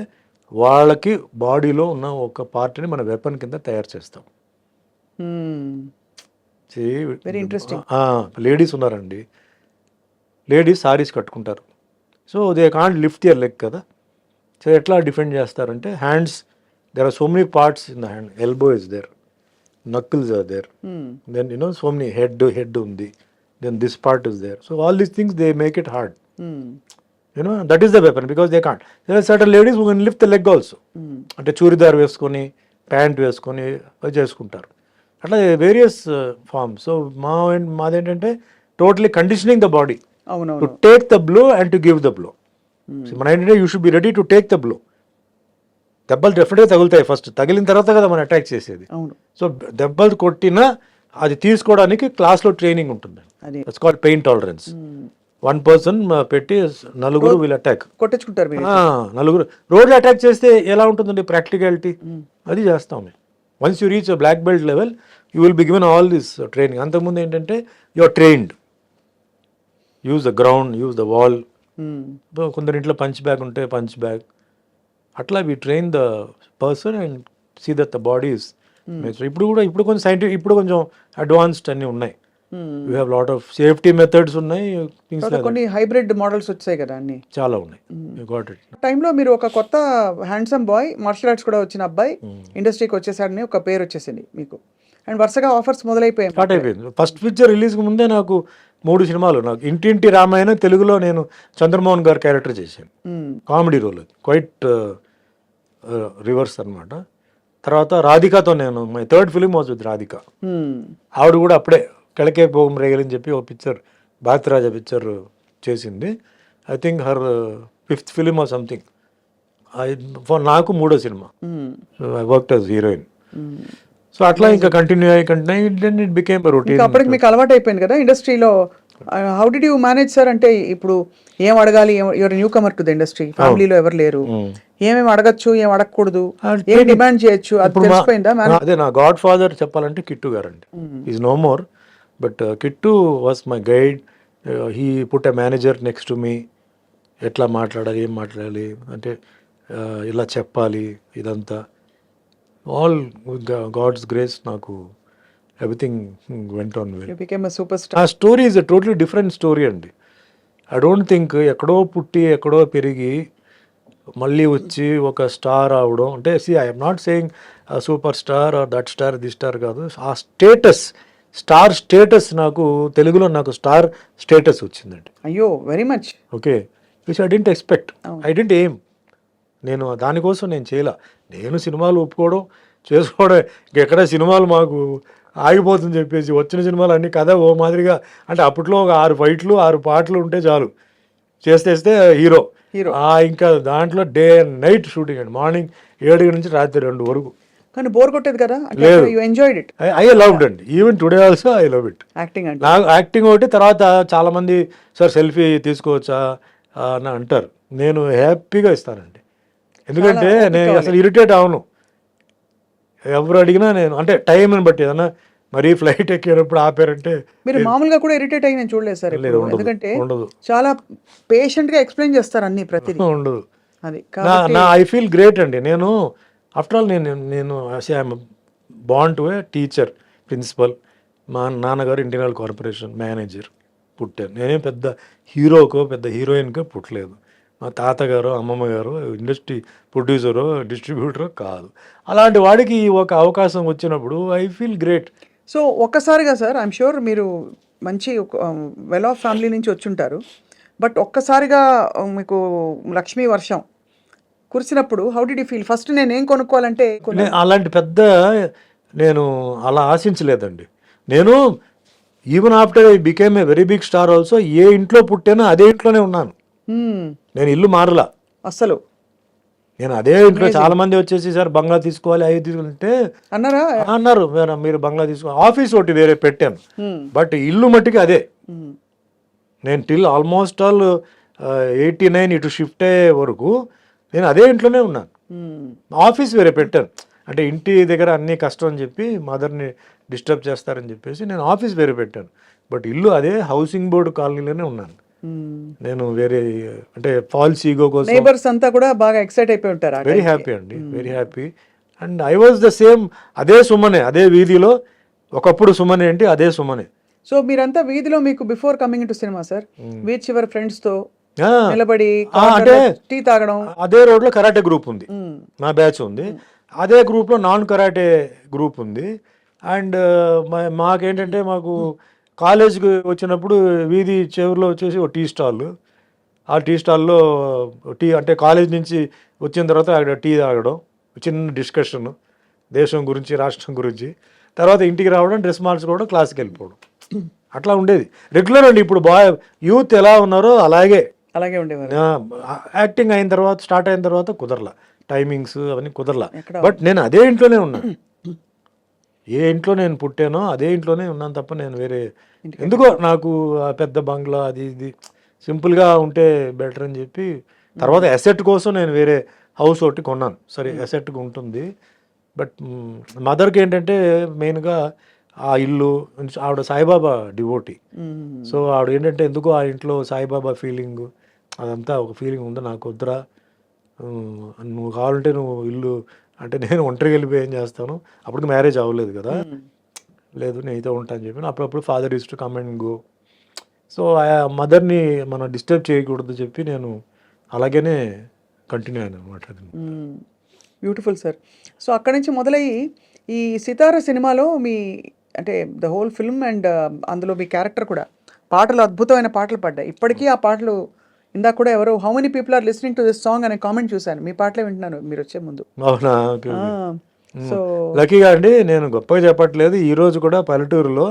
వాళ్ళకి బాడీలో ఉన్న ఒక పార్ట్ని మన వెపన్ కింద తయారు చేస్తాం. Very interesting. లేడీస్ ఉన్నారండి, లేడీస్ సారీస్ కట్టుకుంటారు. So they can't lift their leg కదా. సో ఎట్లా డిఫెండ్ చేస్తారంటే hands, there are so many parts in the hand. Elbow is there, knuckles are there, then so many head ఉంది, then this part is there. So all these things they make it hard. That is the weapon because they can't. There are certain ladies who can lift the leg also. అంటే చూరిదార్ వేసుకొని pant వేసుకొని చేసుకుంటారు. అట్లా various forms. So మాదేంటంటే totally conditioning the body to take the blow and to give the blow. మన ఏంటంటే you should be ready to take the blow. దెబ్బలు డెఫినెట్గా తగులుతాయి, ఫస్ట్ తగిలిన తర్వాత కదా మనం అటాక్ చేసేది. సో దెబ్బలు కొట్టినా అది తీసుకోవడానికి క్లాస్లో ట్రైనింగ్ ఉంటుంది. It's called pain tolerance. 1 person పెట్టి నలుగురు వీళ్ళు అటాక్ కొట్టించుకుంటారు. నలుగురు రోడ్లో అటాక్ చేస్తే ఎలా ఉంటుందండి ప్రాక్టికాలిటీ, అది చేస్తాం మేము. Once you reach black belt level you will be given all this training. అంతకుముందు ఏంటంటే you are trained, use the ground, use the wall. కొందరి ఇంట్లో పంచ్ బ్యాగ్ ఉంటే పంచ్ బ్యాగ్, అట్లా we train the person and see that the body is. ఇప్పుడు కొంచెం scientific, ఇప్పుడు కొంచెం అడ్వాన్స్డ్ అన్నీ ఉన్నాయి. You have lot of safety methods ఉన్నాయి, థింగ్స్ తర్వాత కొన్ని హైబ్రిడ్ మోడల్స్ వచ్చాయి కదా అన్ని. చాలా ఉన్నాయి. You got it. టైంలో మీరు ఒక కొత్త హ్యాండ్సమ్ బాయ్, మార్షల్ ఆర్ట్స్ కూడా వచ్చిన అబ్బాయి ఇండస్ట్రీకి వచ్చేసాడని ఒక పేరు వచ్చేసింది మీకు. అండ్ వరుసగా ఆఫర్స్ మొదలైపోయాయి. స్టార్ట్ అయిపోయింది. ఫస్ట్ పిక్చర్ రిలీజ్కి ముందే నాకు 3 సినిమాలు. నాకు ఇంటింటి రామాయణ తెలుగులో నేను చంద్రమోహన్ గారు క్యారెక్టర్ చేశాను, కామెడీ రోల్. క్వైట్ రివర్స్ అనమాట. తర్వాత రాధికతో నేను my 3rd film was with Radhika. ఆవిడ కూడా అప్పుడే కెళకే పోగం రేగలని చెప్పి ఒక పిక్చర్, భారతిరాజా పిక్చర్ చేసింది. I think her 5th film or something. నాకు 3వ సినిమా. I work as heroine. So అట్లా ఇంకా continue then it became routine. అప్పటికి మీకు అలవాటు అయిపోయింది కదా ఇండస్ట్రీలో. How did you manage sir? అంటే ఇప్పుడు ఏం అడగాలి, your newcomer to the industry, ఫ్యామిలీలో ఎవరు లేరు, ఏమేమి అడగచ్చు, ఏం అడగకూడదు, ఏం డిమాండ్ చేయొచ్చు, అది తెలిసిపోయిందా? అదే నా గాడ్ ఫాదర్ చెప్పాలంటే కిట్టు గారు అండి. Is no more, but Kittu was my guide. He put a manager next to me. ఎట్లా మాట్లాడాలి, ఏం మాట్లాడాలి అంటే ఇలా చెప్పాలి, ఇదంతా ఆల్ గాడ్స్ గ్రేస్. నాకు everything went on well. You became a super star. ఆ story is a totally different story అండి. ఐ డోంట్ థింక్ ఎక్కడో పుట్టి ఎక్కడో పెరిగి మళ్ళీ వచ్చి ఒక స్టార్ అవడం అంటే, I'm not saying superstar or that star the star కాదు. ఆ స్టేటస్, స్టార్ స్టేటస్, నాకు తెలుగులో నాకు స్టార్ స్టేటస్ వచ్చిందండి. అయ్యో, very much. Okay, which I didn't expect, I didn't aim. నేను దానికోసం నేను చేయలే. నేను సినిమాలు ఒప్పుకోవడం చేసుకోవడం, ఇంకెక్కడ సినిమాలు మాకు ఆగిపోతుంది చెప్పేసి వచ్చిన సినిమాలు అన్ని కథ ఓ మాదిరిగా అంటే అప్పట్లో ఒక 6 ఫైట్లు 6 పాటలు ఉంటే చాలు, చేస్తే హీరో. ఇంకా దాంట్లో డే అండ్ నైట్ షూటింగ్ అండి. మార్నింగ్ 7 నుంచి రాత్రి 2 వరకు. కానీ బోర్ కొట్టేది కదా? You enjoyed it? I loved అండి. Even today also I love it. Acting అంటే నాకు యాక్టింగ్ ఒకటి. తర్వాత చాలా మంది సార్ సెల్ఫీ తీసుకోవచ్చా అని అంటారు. నేను హ్యాపీగా ఇస్తానండి, ఎందుకంటే నేను అసలు ఇరిటేట్ అవను. ఎవరు అడిగినా నేను అంటే టైంని బట్టి ఏదన్నా మరీ ఫ్లైట్ ఎక్కేటప్పుడు ఆపారంటే. మీరు మామూలుగా కూడా ఇరిటేట్ అయ్యి నేను చూడలేదు సార్, ఎందుకంటే చాలా పేషెంట్ గా ఎక్స్ప్లెయిన్ చేస్తారు అన్ని ప్రతిదీ. ఉండదు అది. నా ఐ ఫీల్ గ్రేట్ అండి. నేను ఆఫ్టర్ ఆల్ నేను I'm born to a teacher, principal. మా నాన్నగారు ఇండియన్ ఆయిల్ కార్పొరేషన్ మేనేజర్ పుట్టాను. నేనేం పెద్ద హీరోకో పెద్ద హీరోయిన్కో పుట్టలేదు. మా తాతగారు అమ్మమ్మ గారు ఇండస్ట్రీ ప్రొడ్యూసరో డిస్ట్రిబ్యూటరో కాదు. అలాంటి వాడికి ఒక అవకాశం వచ్చినప్పుడు ఐ ఫీల్ గ్రేట్. సో ఒక్కసారిగా సార్, ఐఎమ్ షూర్ మీరు మంచి వెల్ ఆఫ్ ఫ్యామిలీ నుంచి వచ్చుంటారు, బట్ ఒక్కసారిగా మీకు లక్ష్మీ వర్షం కురిసినప్పుడు how did you feel? First నేను ఏం కొనుక్కోవాలంటే అలాంటి పెద్ద నేను అలా ఆశించలేదండి. నేను even after I became a very big star also, ఏ ఇంట్లో పుట్టానో అదే ఇంట్లోనే ఉన్నాను. నేను ఇల్లు మారలా అసలు. నేను అదే ఇంట్లో చాలా మంది వచ్చేసి సార్ బంగ్లా తీసుకోవాలి అవి తీసుకుంటే అన్నారు, మీరు బంగ్లా తీసుకోవాలి. ఆఫీస్ ఒకటి వేరే పెట్టాను, బట్ ఇల్లు మట్టికి అదే. నేను టిల్ ఆల్మోస్ట్ ఆల్ 89 ఇటు షిఫ్ట్ అయ్యే వరకు నేను అదే ఇంట్లోనే ఉన్నాను. ఆఫీస్ వేరే పెట్టాను అంటే ఇంటి దగ్గర అన్నీ కష్టం అని చెప్పి మదర్ని డిస్టర్బ్ చేస్తారని చెప్పేసి నేను ఆఫీస్ వేరే పెట్టాను, బట్ ఇల్లు అదే హౌసింగ్ బోర్డు కాలనీలోనే ఉన్నాను. నేను వేరే అంటే ఫాల్స్ ఈగో కోసం నైబర్స్ అంతా కూడా బాగా ఎక్సైట్ అయిపోయి ఉంటారు. వెరీ హ్యాపీ అండి, very happy. And I was the same, అదే సుమనే, అదే వీధిలో ఒకప్పుడు సుమనే ఏంటి అదే సుమనే. సో మీరంతా వీధిలో మీకు before coming to cinema sir, beach చివరి ఫ్రెండ్స్ తో నిలబడి అంటే టీ తాగడం. అదే రోడ్ లో కరాటే గ్రూప్ ఉంది, నా బ్యాచ్ ఉంది. అదే గ్రూప్ లో నాన్ కరాటే గ్రూప్ ఉంది. అండ్ మాకేంటంటే మాకు కాలేజ్కి వచ్చినప్పుడు వీధి చివరిలో వచ్చేసి ఒక టీ స్టాల్. ఆ టీ స్టాల్లో టీ అంటే కాలేజ్ నుంచి వచ్చిన తర్వాత అక్కడ టీ తాగడం, చిన్న డిస్కషన్ దేశం గురించి రాష్ట్రం గురించి, తర్వాత ఇంటికి రావడం, డ్రెస్ మార్చుకోవడం, క్లాస్కి వెళ్ళిపోవడం, అట్లా ఉండేది రెగ్యులర్ అండి. ఇప్పుడు యూత్ ఎలా ఉన్నారో అలాగే ఉండేవారు. యాక్టింగ్ అయిన తర్వాత స్టార్ట్ అయిన తర్వాత కుదరలా, టైమింగ్స్ అవన్నీ కుదరలా. బట్ నేను అదే ఇంట్లోనే ఉన్నాను. ఏ ఇంట్లో నేను పుట్టానో అదే ఇంట్లోనే ఉన్నాను తప్ప నేను వేరే ఎందుకో నాకు పెద్ద బంగ్లా అది ఇది సింపుల్గా ఉంటే బెటర్ అని చెప్పి తర్వాత అసెట్ కోసం నేను వేరే హౌస్ ఒకటి కొన్నాను. సరే అసెట్గా ఉంటుంది, బట్ మదర్కి ఏంటంటే మెయిన్గా ఆ ఇల్లు, ఆవిడ సాయిబాబా డివోటీ. సో ఆవిడ ఏంటంటే ఎందుకో ఆ ఇంట్లో సాయిబాబా ఫీలింగ్ అదంతా ఒక ఫీలింగ్ ఉంది. నాకు వద్దురా, నువ్వు కావాలంటే నువ్వు ఇల్లు అంటే నేను ఒంటరికి వెళ్ళిపోయి ఏం చేస్తాను, అప్పటికి మ్యారేజ్ అవ్వలేదు కదా, లేదు నీతో ఉంటా అని చెప్పి అప్పుడప్పుడు father is to come and go. So ఆ మదర్ని మనం డిస్టర్బ్ చేయకూడదు చెప్పి నేను అలాగనే కంటిన్యూ అయ్యాను అనమాట. Beautiful sir. సో అక్కడి నుంచి మొదలయ్యి ఈ సితార సినిమాలో మీ అంటే ద హోల్ ఫిల్మ్ అండ్ అందులో మీ క్యారెక్టర్ కూడా పాటలు అద్భుతమైన పాటలు పడ్డాయి. ఇప్పటికీ ఆ పాటలు ఇందాక కూడా ఎవరో how many people are listening to this song అనే కామెంట్ చూశాను. మీ పాటలే వింటున్నాను మీరు వచ్చే ముందు. అవునా? సో లక్కీగా అండి, నేను గొప్పగా చెప్పట్లేదు, ఈరోజు కూడా పల్లెటూరులో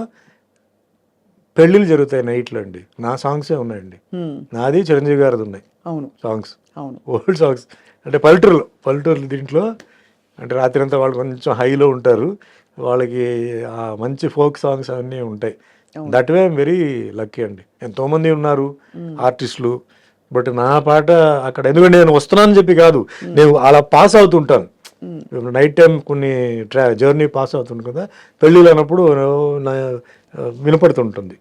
పెళ్ళిళ్ళు జరుగుతాయి నైట్లో అండి, నా సాంగ్సే ఉన్నాయండి. నాది చిరంజీవి గారిది ఉన్నాయి అవును సాంగ్స్, అవును ఓల్డ్ సాంగ్స్. అంటే పల్లెటూరులో దీంట్లో అంటే రాత్రి అంతా వాళ్ళు కొంచెం హైలో ఉంటారు, వాళ్ళకి ఆ మంచి ఫోక్ సాంగ్స్ అవన్నీ ఉంటాయి. That way I'm very lucky అండి. ఎంతోమంది ఉన్నారు ఆర్టిస్టులు, బట్ నా పాట అక్కడ ఎందుకంటే నేను వస్తున్నానని చెప్పి కాదు, నేను అలా పాస్ అవుతుంటాను. నైట్ టైం కొన్ని జర్నీ పాస్ అవుతుంది కదా, పెళ్ళిళ్ళు అన్నప్పుడు వినపడుతుంటుంది.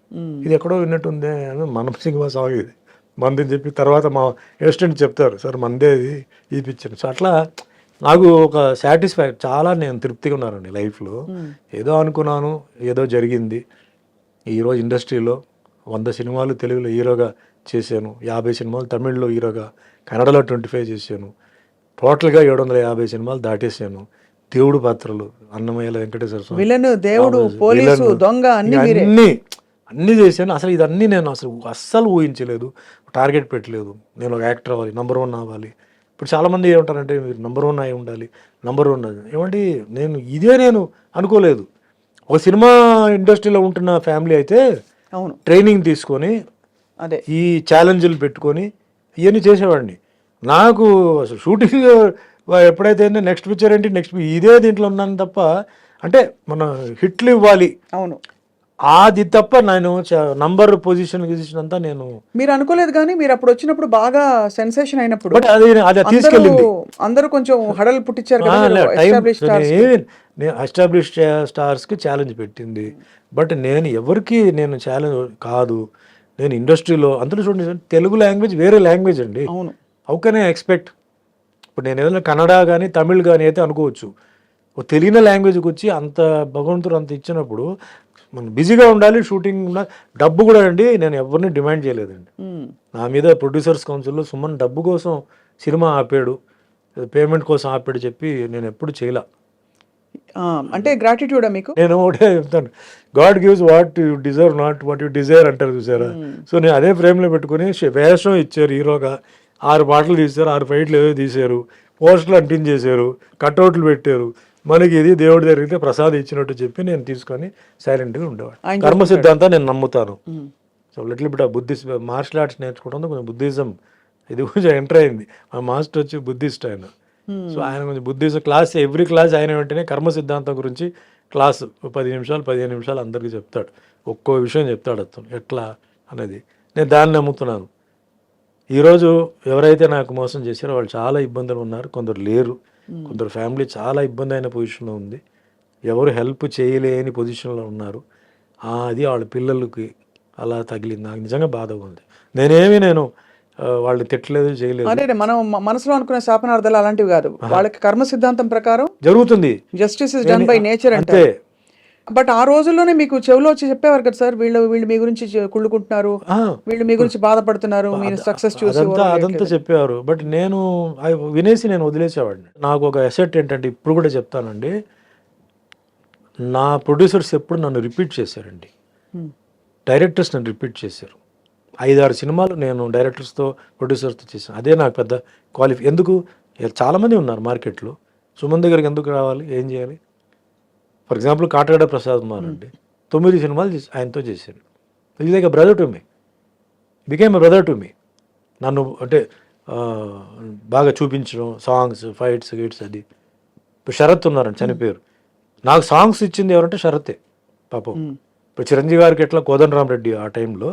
ఇది ఎక్కడో విన్నట్టుంది అని మన సినిమా సాంగ్ ఇది మందని చెప్పి తర్వాత మా అసిస్టెంట్ చెప్తారు, సార్ మందే ఇది పిక్చర్. సో అట్లా నాకు ఒక చాలా నేను తృప్తిగా ఉన్నానండి లైఫ్లో. ఏదో అనుకున్నాను, ఏదో జరిగింది. ఈరోజు ఇండస్ట్రీలో 100 సినిమాలు తెలుగులో హీరోగా చేశాను, 50 సినిమాలు తమిళ్లో హీరోగా, కన్నడలో 25 చేశాను, టోటల్గా 750 సినిమాలు దాటేశాను. దేవుడు పాత్రలు, అన్నమయ్యల వెంకటేశ్వర స్వామి, విలన్, దేవుడు, పోలీసు, దొంగ అన్నీ చేశాను. అసలు ఇదన్నీ నేను అస్సలు ఊహించలేదు, టార్గెట్ పెట్టలేదు. నేను ఒక యాక్టర్ అవ్వాలి, నెంబర్ 1 అవ్వాలి. ఇప్పుడు చాలామంది ఏమంటారంటే మీరు నెంబర్ 1 అయి ఉండాలి, నెంబర్ 1 ఏమండి, నేను అనుకోలేదు. ఒక సినిమా ఇండస్ట్రీలో ఉంటున్న ఫ్యామిలీ అయితే అవును ట్రైనింగ్ తీసుకొని అదే ఈ ఛాలెంజ్లు పెట్టుకొని ఇవన్నీ చేసేవాడిని. నాకు అసలు షూటింగ్ ఎప్పుడైతే నెక్స్ట్ పిక్చర్ ఏంటి నెక్స్ట్ ఇదే దీంట్లో ఉన్నాను తప్ప, అంటే మన హిట్లు ఇవ్వాలి అవును అది తప్ప నేను నంబర్ పొజిషన్ అంతా నేను మీరు అనుకోలేదు. కానీ మీరు అప్పుడు వచ్చినప్పుడు బాగా సెన్సేషన్ అయినప్పుడు బట్ అది తీసుకెళ్ళింది. అందరూ కొంచెం హడలు పుట్టించారు కదా, ఎస్టాబ్లిష్ స్టార్స్కి ఛాలెంజ్ పెట్టింది. బట్ నేను ఎవరికి నేను ఛాలెంజ్ కాదు. నేను ఇండస్ట్రీలో అందులో చూడండి, తెలుగు లాంగ్వేజ్ వేరే లాంగ్వేజ్ అండి. అవును హౌ కెన్ ఐ ఎక్స్పెక్ట్? ఇప్పుడు నేను ఏదైనా కన్నడ కానీ తమిళ్ కానీ అయితే అనుకోవచ్చు, తెలియని లాంగ్వేజ్కి వచ్చి అంత భగవంతుడు అంత ఇచ్చినప్పుడు మనం బిజీగా ఉండాలి, షూటింగ్ ఉండాలి. డబ్బు కూడా అండి, నేను ఎవరిని డిమాండ్ చేయలేదండి. నా మీద ప్రొడ్యూసర్స్ కౌన్సిల్లో సుమన్ డబ్బు కోసం సినిమా ఆపాడు, పేమెంట్ కోసం ఆపాడు చెప్పి నేను ఎప్పుడు చేయలే. అంటే గ్రాటిట్యూడా మీకు? నేను ఒకటే చెప్తాను, God gives what you deserve not what you Dzire అంటారు చూసారా. సో నేను అదే ఫ్రేమ్లో పెట్టుకుని వేషం ఇచ్చారు, హీరోగా 6 పాటలు తీశారు, 6 ఫైట్లు ఏదో తీశారు, పోస్టర్లు అంటించేశారు, కట్అవుట్లు పెట్టారు. మనకి ఇది దేవుడి దగ్గరికి ప్రసాదం ఇచ్చినట్టు చెప్పి నేను తీసుకొని సైలెంట్గా ఉండేవాడు. కర్మ సిద్ధాంతం నేను నమ్ముతాను. So little bit Buddhist martial arts నేర్చుకోవడం కొంచెం బుద్ధిజం ఇది కొంచెం ఎంటర్ అయింది. మా మాస్టర్ వచ్చి బుద్ధిస్ట్ ఆయన. సో ఆయన కొంచెం బుద్ధిజం క్లాస్, ఎవ్రీ క్లాస్ ఆయన వెంటనే కర్మ సిద్ధాంతం గురించి క్లాసు 10 నిమిషాలు 15 నిమిషాలు అందరికీ చెప్తాడు, ఒక్కో విషయం చెప్తాడు అతను ఎట్లా అనేది. నేను దాన్ని నమ్ముతున్నాను. ఈరోజు ఎవరైతే నాకు మోసం చేశారో వాళ్ళు చాలా ఇబ్బందులు ఉన్నారు, కొందరు లేరు, కొందరు ఫ్యామిలీ చాలా ఇబ్బంది అయిన పొజిషన్లో ఉంది, ఎవరు హెల్ప్ చేయలేని పొజిషన్లో ఉన్నారు. అది వాళ్ళ పిల్లలకి అలా తగిలింది. నాకు నిజంగా బాధగా ఉంది. నేను వాళ్ళని తిట్టలేదు, చేయలేదు. అదే మనం మనసులో అనుకునే శాపనార్థాలు అలాంటివి కాదు, వాళ్ళకి కర్మ సిద్ధాంతం ప్రకారం జరుగుతుంది. Justice is done by nature అంటే. బట్ ఆ రోజుల్లోనే మీకు చెవిలో వచ్చి చెప్పేవారు కదా సార్, వీళ్ళు మీ గురించి కుళ్ళుకుంటున్నారు, వీళ్ళు మీ గురించి బాధపడుతున్నారు, మీరు సక్సెస్ చూసి అదంతా చెప్పేవారు. బట్ నేను వినేసి నేను వదిలేసేవాడిని. నాకు ఒక అసెట్ ఏంటంటే ఇప్పుడు కూడా చెప్తానండి, నా ప్రొడ్యూసర్స్ ఎప్పుడు నన్ను రిపీట్ చేశారండి, డైరెక్టర్స్ నన్ను రిపీట్ చేశారు. 5-6 సినిమాలు నేను డైరెక్టర్స్తో ప్రొడ్యూసర్స్తో చేశాను. అదే నాకు పెద్ద ఎందుకు చాలామంది ఉన్నారు మార్కెట్లో, సుమన్ దగ్గరికి ఎందుకు రావాలి, ఏం చేయాలి? ఫర్ ఎగ్జాంపుల్ కాటగడ ప్రసాద్ కుమార్ అండి, 9 సినిమాలు ఆయనతో చేశాను. ఇది like brother to me, became brother to me. నన్ను అంటే బాగా చూపించడం, సాంగ్స్, ఫైట్స్, గిట్స్. అది ఇప్పుడు శరత్ ఉన్నారండి, చనిపోయారు. నాకు సాంగ్స్ ఇచ్చింది ఎవరంటే శరతే పాపం. ఇప్పుడు చిరంజీవి గారికి ఎట్లా కోదండరామరెడ్డి ఆ టైంలో,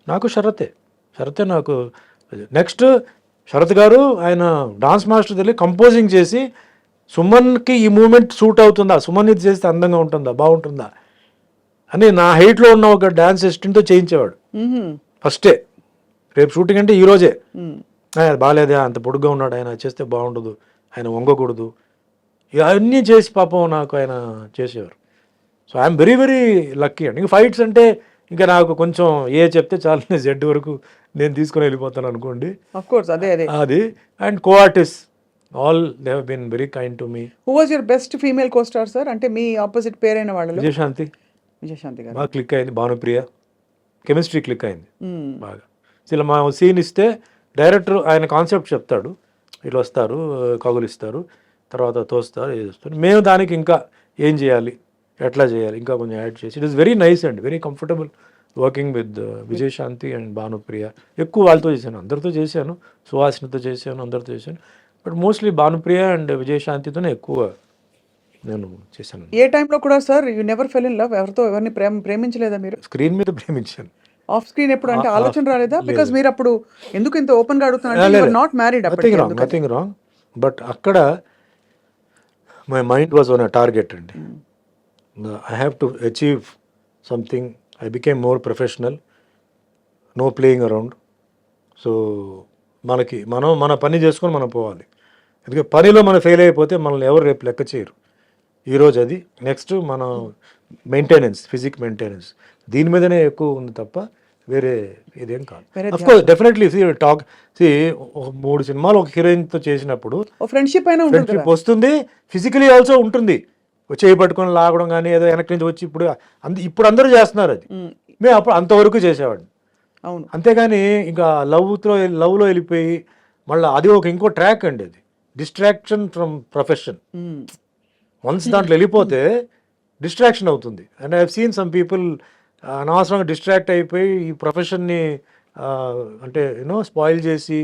నాకు శరతే నాకు. నెక్స్ట్ శరత్ గారు ఆయన డాన్స్ మాస్టర్ తెలియ కంపోజింగ్ చేసి సుమన్కి ఈ మూమెంట్ సూట్ అవుతుందా, సుమన్ ఇది చేస్తే అందంగా ఉంటుందా, బాగుంటుందా అని నా హైట్లో ఉన్న ఒక డాన్స్ అసిస్టెంట్తో చేయించేవాడు ఫస్టే. రేపు షూటింగ్ అంటే ఈరోజే బాగాలేదే, అంత పొడుగ్గా ఉన్నాడు ఆయన, చేస్తే బాగుండదు, ఆయన వంగకూడదు, ఇవన్నీ చేసి పాపం నాకు ఆయన చేసేవారు. So I'm very very lucky అండి. ఇంకా ఫైట్స్ అంటే ఇంకా నాకు కొంచెం చెప్తే చాలు, నేను జెడ్ వరకు నేను తీసుకొని వెళ్ళిపోతాను అనుకోండి. ఆఫ్ కోర్స్ అదే అది and co artist all they have been very kind to me. Who was your best female co star sir? అంటే మీ ఆపోజిట్ పేరైన వాళ్ళు. విజయశాంతి గారు బాగా క్లిక్ అయింది, భానుప్రియ కెమిస్ట్రీ క్లిక్ అయింది బాగా. ఇలా మా సీన్ ఇస్తే డైరెక్టర్ ఆయన కాన్సెప్ట్ చెప్తాడు, ఇట్లా వస్తారు, కగులిస్తారు, తర్వాత తోస్తారు, చేస్తారు, మేము దానికి ఇంకా ఏం చేయాలి, ఎట్లా చేయాలి, ఇంకా కొంచెం యాడ్ చేసి. It is very nice and very comfortable working with Vijayashanti and Bhanupriya. ఎక్కువ వాళ్ళతో చేశాను, అందరితో చేశాను, సుహాసినితో చేశాను, అందరితో చేశాను, బట్ మోస్ట్లీ భానుప్రియ అండ్ విజయశాంతితోనే ఎక్కువ నేను చేశాను. ఏ టైంలో కూడా sir you never fell in love? ఎవరిని ప్రేమించలేదా మీరు? స్క్రీన్ మీద ప్రేమించాను. ఆఫ్ స్క్రీన్ ఎప్పుడు అంటే ఆలోచన రాలేదా? బికాస్ మీరు అప్పుడు ఎందుకు ఇంత ఓపెన్ గా అడుగుతున్నారు? Not married. Nothing wrong, but అక్కడ my mind was on a target అండి. I have to achieve something. I became more professional, no playing around. So మనం మన పని చేసుకొని మనం పోవాలి. ఎందుకంటే పనిలో మనం ఫెయిల్ అయిపోతే మనల్ని ఎవరు రేపు లెక్క చేయరు. ఈరోజు అది, నెక్స్ట్ మన మెయింటెనెన్స్, ఫిజిక్ మెయింటెనెన్స్, దీని మీదనే ఎక్కువ ఉంది తప్ప వేరే ఇదేం కాదు. అఫ్కోర్స్ డెఫినెట్లీ టాక్ 3 సినిమాలు ఒక హీరోయిన్తో చేసినప్పుడు ఫ్రెండ్షిప్ వస్తుంది, ఫిజికలీ ఆల్సో ఉంటుంది. చేయి పట్టుకొని లాగడం కానీ ఏదో వెనక్కి నుంచి వచ్చి ఇప్పుడు అందరూ చేస్తున్నారు అది. మేము అప్పుడు అంతవరకు చేసేవాడిని. అవును. అంతేగాని ఇంకా లవ్లో వెళ్ళిపోయి మళ్ళీ అది ఇంకో ట్రాక్ అండి, అది డిస్ట్రాక్షన్ ఫ్రమ్ ప్రొఫెషన్. వన్స్ దాంట్లో వెళ్ళిపోతే డిస్ట్రాక్షన్ అవుతుంది. And I have seen some people అనవసరంగా డిస్ట్రాక్ట్ అయిపోయి ఈ ప్రొఫెషన్ని అంటే స్పాయిల్ చేసి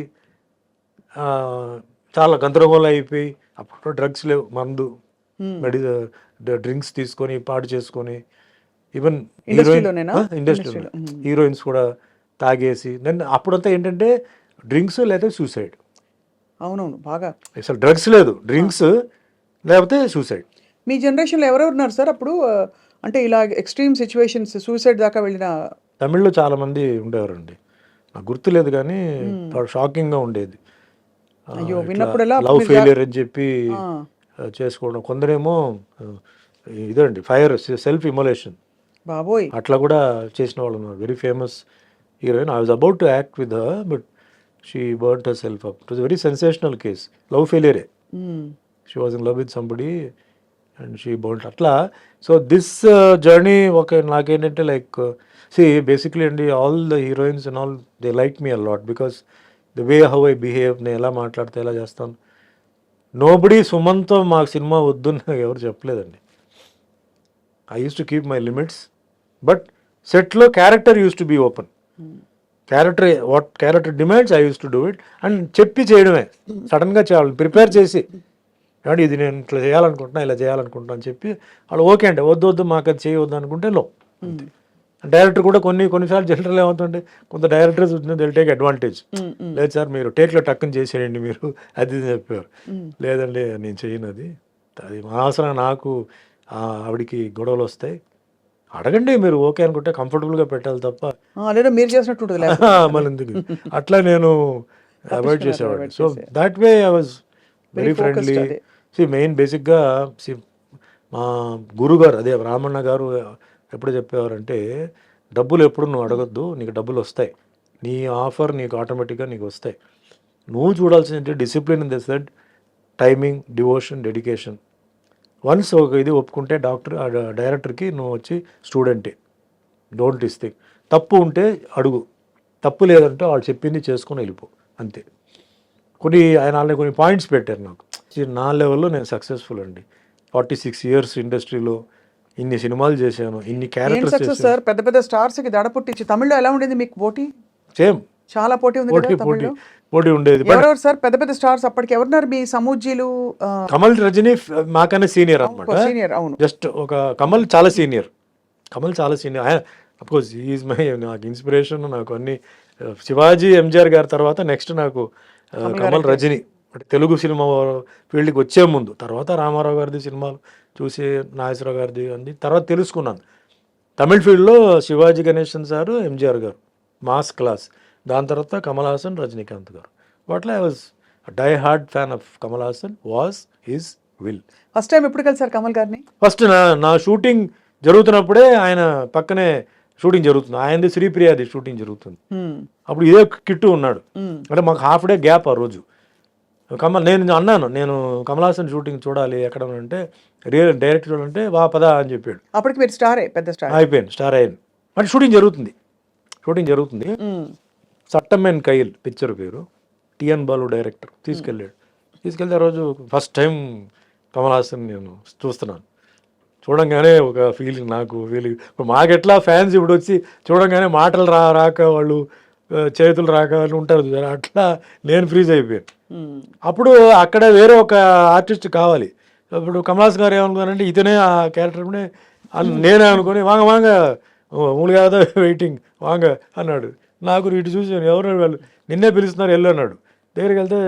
చాలా గందరగోళం అయిపోయి, అప్పుడు డ్రగ్స్ లేవు, మందు డ్రింక్స్ తీసుకొని పాడు చేసుకొని, ఈవెన్ ఇండస్ట్రీలో హీరోయిన్స్ కూడా తాగేసి, దెన్ అప్పుడంతా ఏంటంటే డ్రింక్స్ లేదా సూసైడ్. అవునవును, బాగా అసలు డ్రగ్స్ లేదు, డ్రింక్స్ లేకపోతే సూసైడ్. మీ జనరేషన్లో ఎవరెవరు ఉన్నారు సార్ అప్పుడు? అంటే ఇలా ఎక్స్ట్రీమ్ సిచ్యువేషన్స్, సూసైడ్ దాకా వెళ్ళిన తమిళ్లో చాలా మంది ఉండేవారండి, నాకు గుర్తులేదు కానీ షాకింగ్గా ఉండేది. అయ్యో, విన్నప్పుడల్లా లవ్ ఫెయిలియర్ అని చెప్పి చేసుకోవడం, కొందరేమో ఇదండి ఫైర్, సెల్ఫ్ ఇమోలేషన్, బాబోయ్, అట్లా కూడా చేసిన వాళ్ళు ఉన్నారు. Very famous heroine. I was about to act with her, but she burnt herself up. It was very sensational case. Love ఫెయిలియరే, she was in love with somebody and she burnt అట్లా. So this journey నాకేంటంటే like basically అండి, all the heroines and all they like me a lot because the way how I behave, నేను ఎలా మాట్లాడితే ఎలా చేస్తాను. Nobody సుమన్తో మాకు cinema వద్దు నాకు ఎవరు చెప్పలేదండి. I use to keep my limits, but సెట్లో character use to be open. What character demands I use to do it and చెప్పి చేయడమే. సడన్గా చేయాలి, ప్రిపేర్ చేసి అంటే ఇది నేను ఇట్లా చేయాలనుకుంటున్నా, ఇలా చేయాలనుకుంటున్నా అని చెప్పి వాళ్ళు ఓకే అంటే వద్దు మాకు అది చేయవద్దు అనుకుంటే అంతే. డైరెక్టర్ కూడా కొన్నిసార్లు జనరల్ ఏమవుతుంటే కొంత డైరెక్టర్స్ దిల్ టేక్ అడ్వాంటేజ్. లేదు సార్ మీరు టేక్లో టక్కుని చేసేయండి మీరు, అది చెప్పారు. లేదండి నేను చేయను, అది అనవసరంగా నాకు ఆవిడికి గొడవలు వస్తాయి. అడగండి మీరు ఓకే అనుకుంటే కంఫర్టబుల్గా పెట్టాలి తప్ప లేదా మీరు చేసినట్టు మళ్ళీ ఎందుకు అట్లా నేను అవాయిడ్ చేసేవాడిని. So that way I was very friendly. Main బేసిక్గా మా గురుగారు అదే రామಣ್ణ గారు ఎప్పుడు చెప్పేవారంటే, డబ్బులు ఎప్పుడు నువ్వు అడగొద్దు, నీకు డబ్బులు వస్తాయి, నీ ఆఫర్ నీకు ఆటోమేటిక్గా నీకు వస్తాయి. నువ్వు చూడాల్సిందంటే discipline in the set, timing, devotion, dedication. Once ఒక ఇది ఒప్పుకుంటే డైరెక్టర్కి నువ్వు వచ్చి స్టూడెంటే, డోంట్ థింక్. తప్పు ఉంటే అడుగు, తప్పు లేదంటే వాళ్ళు చెప్పింది చేసుకొని వెళ్ళిపో, అంతే. ఆయన కొన్ని పాయింట్స్ పెట్టారు నాకు. నా లెవెల్లో నేను సక్సెస్ఫుల్ అండి. 46 years ఇండస్ట్రీలో ఇన్ని సినిమాలు చేశాను, ఇన్ని క్యారెక్టర్స్ చేశాను. సార్ పెద్ద పెద్ద స్టార్స్ కి దడ పుట్టించి. తమిళ్లో ఎలా ఉండేది మీకు పోటీ? సేమ్, చాలా పోటీ ఉంది కదా. పోటీ ఉండేది. ఎవరెవరు సార్ పెద్ద పెద్ద స్టార్స్ అప్పటికి ఎవరున్నారు మీ సమూజీలు? కమల్, రజనీ మాకన్నా సీనియర్ అనమాట. సీనియర్, అవును. జస్ట్ కమల్ చాలా సీనియర్. అఫ్కోర్స్ ఈజ్ మై నాకు ఇన్స్పిరేషన్. నాకు అన్ని శివాజీ, ఎంజిఆర్ గారి తర్వాత నెక్స్ట్ నాకు కమల్, రజనీ. అంటే తెలుగు సినిమా ఫీల్డ్కి వచ్చే ముందు, తర్వాత రామారావు గారిది సినిమాలు చూసి, నాగేశ్వరరావు గారిది అన్ని తర్వాత తెలుసుకున్నాను. తమిళ్ ఫీల్డ్లో శివాజీ గణేశన్ సారు, ఎంజిఆర్ గారు మాస్ క్లాస్. దాని తర్వాత కమల్ హాసన్, రజనీకాంత్ గారు. అట్లా I was die hard fan of Kamal Haasan, was his will. First time ఎప్పుడు కలిసారు కమల్ గారిని? ఫస్ట్ నా షూటింగ్ జరుగుతున్నప్పుడే ఆయన పక్కనే షూటింగ్ జరుగుతుంది, ఆయనది శ్రీప్రియాది షూటింగ్ జరుగుతుంది. మ్మ్. అప్పుడు ఇదే కిట్టు ఉన్నాడు. మ్మ్. అంటే మాకు హాఫ్ డే గ్యాప్ ఆ రోజు. నేను అన్నాను, నేను కమల్ హాసన్ షూటింగ్ చూడాలి ఎక్కడ అంటే, డైరెక్ట్ చూడాలంటే వా పదా అని చెప్పాడు. అప్పటికి మీరు స్టారే, పెద్ద స్టార్. అయిపోయింది, స్టార్ అయ్యాను. అంటే షూటింగ్ జరుగుతుంది. మ్మ్. సట్టమెన్ కైల్ పిక్చర్ పేరు. టిఎన్ బాలు డైరెక్టర్ తీసుకెళ్ళాడు. తీసుకెళ్తే ఆ రోజు ఫస్ట్ టైం కమల్ హాసన్ నేను చూస్తున్నాను. చూడంగానే ఒక ఫీలింగ్, నాకు ఫీలింగ్, ఇప్పుడు మాకెట్లా ఫ్యాన్స్ ఇప్పుడు వచ్చి చూడంగానే మాటలు రాక వాళ్ళు చేతులు రాక వాళ్ళు ఉంటారు చూసారా, అట్లా నేను ఫ్రీజ్ అయిపోయాను. మ్మ్. అప్పుడు అక్కడ వేరే ఒక ఆర్టిస్ట్ కావాలి. ఇప్పుడు కమల్ హాసన్ గారు ఏమనుకున్నారంటే ఇతనే ఆ క్యారెక్టర్ నేనే అనుకుని వాంగ మూడు కాదా వెయిటింగ్ వాంగ అన్నాడు. నాకు ఇటు చూసాను, ఎవరు వాళ్ళు నిన్నే పిలుస్తున్నారు వెళ్ళు అన్నాడు. దగ్గరికి వెళ్తే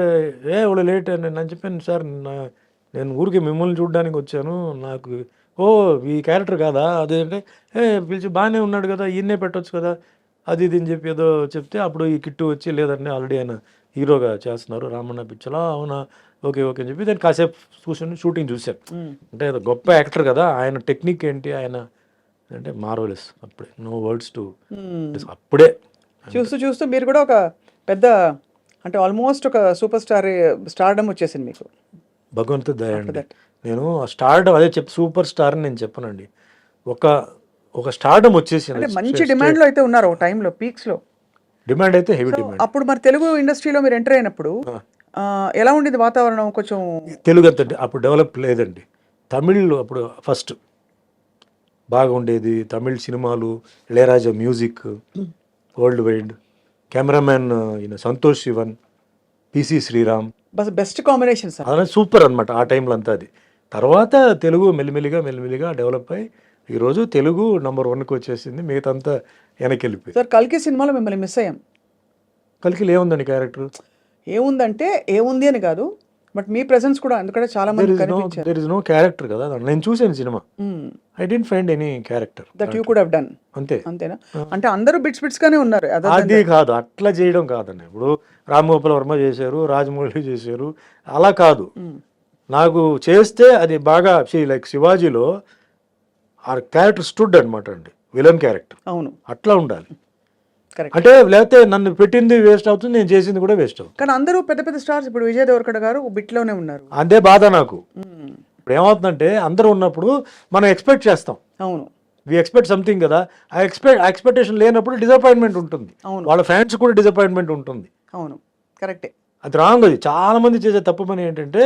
వాళ్ళు లేట్ అని నేను చెప్పాను, సార్ నేను ఊరికి మిమ్మల్ని చూడడానికి వచ్చాను, నాకు ఈ క్యారెక్టర్ కాదా అదేంటే పిలిచి బాగానే ఉన్నాడు కదా, ఈయన్నే పెట్టవచ్చు కదా అది ఇది అని చెప్పి ఏదో చెప్తే, అప్పుడు ఈ కిట్టు వచ్చి లేదండి ఆల్రెడీ ఆయన హీరోగా చేస్తున్నారు రామన్న పిక్చర్లో, అవునా ఓకే ఓకే అని చెప్పి దాన్ని కాసేపు కూర్చొని షూటింగ్ చూశాను. అంటే ఏదో గొప్ప యాక్టర్ కదా, ఆయన టెక్నిక్ ఏంటి ఆయన అంటే మార్వెలస్. అప్పుడే నో వర్డ్స్ టు, అప్పుడే చూస్తూ మీరు కూడా ఒక పెద్ద, అంటే ఆల్మోస్ట్ ఒక సూపర్ స్టార్డమ్ వచ్చేసింది మీకు. భగవంతుడి దయ అండి. నేను స్టార్డమ్ అదే సూపర్ స్టార్ అని నేను చెప్పనండి, ఒక స్టార్డమ్ వచ్చేసి మంచి డిమాండ్లో అయితే ఉన్నారు ఒక టైంలో, పీక్స్లో డిమాండ్ అయితే హెవీ డిమాండ్. అప్పుడు మరి తెలుగు ఇండస్ట్రీలో మీరు ఎంటర్ అయినప్పుడు ఎలా ఉండేది వాతావరణం? కొంచెం తెలుగు అంత అప్పుడు డెవలప్ లేదండి. తమిళ్ అప్పుడు ఫస్ట్ బాగా ఉండేది. తమిళ్ సినిమాలు, Ilaiyaraaja music world wide, cameraman ఈయన Santosh Sivan, PC Sriram, best combination sir. అదే సూపర్ అనమాట ఆ టైంలో అంతా. అది తర్వాత తెలుగు మెల్లిమెల్లిగా డెవలప్ అయ్యి ఈరోజు తెలుగు నంబర్ 1కి వచ్చేసింది, మిగతా అంతా వెనక్కి వెళ్ళిపోయింది. సార్ కల్కి సినిమాలో మిమ్మల్ని మిస్ అయ్యాం. కల్కిలో ఏముందండి క్యారెక్టర్? ఏముందంటే ఏముంది అని కాదు, బట్ మీ ప్రెసెన్స్ కూడా ఎందుకంటే చాలా మంది కనిపించారు. దేర్ ఇస్ నో క్యారెక్టర్ కదా, నేను చూసాను cinema, I didn't find any character that you could have done. అంతేనా? అంటే అందరూ బిట్స్ గానే ఉన్నారు. అది కాదు, అట్లా చేయడం కాదండి. ఇప్పుడు రామ్ గోపాల్ వర్మ చేశారు, రాజమౌళి చేశారు, అలా కాదు. నాకు చేస్తే అది బాగా లైక్ శివాజీలో ఆ క్యారెక్టర్ స్టూడ్ అనమాట అండి, విలన్ క్యారెక్టర్. అవును, అట్లా ఉండాలి. కరెక్ట్. అంటే లేకపోతే నన్ను పెట్టింది వేస్ట్ అవుతుంది, నేను చేసింది కూడా వేస్ట్ అవుతుంది. కానీ అందరూ పెద్ద స్టార్స్, ఇప్పుడు విజయ్ దేవరకొండ గారు బిట్లోనే ఉన్నారు. అదే బాధ నాకు. ఇప్పుడు ఏమవుతుందంటే అందరూ ఉన్నప్పుడు మనం ఎక్స్పెక్ట్ చేస్తాం. అవును, వి ఎక్స్పెక్ట్ సంథింగ్ కదా, ఆ ఎక్స్పెక్టేషన్ లేనప్పుడు డిసప్పాయింట్మెంట్ ఉంటుంది. అవును, వాళ్ళ ఫ్యాన్స్ కూడా డిసప్పాయింట్మెంట్ ఉంటుంది. అవును, కరెక్టే. అది రాంగ్. అది చాలా మంది చేసే తప్పు పని ఏంటంటే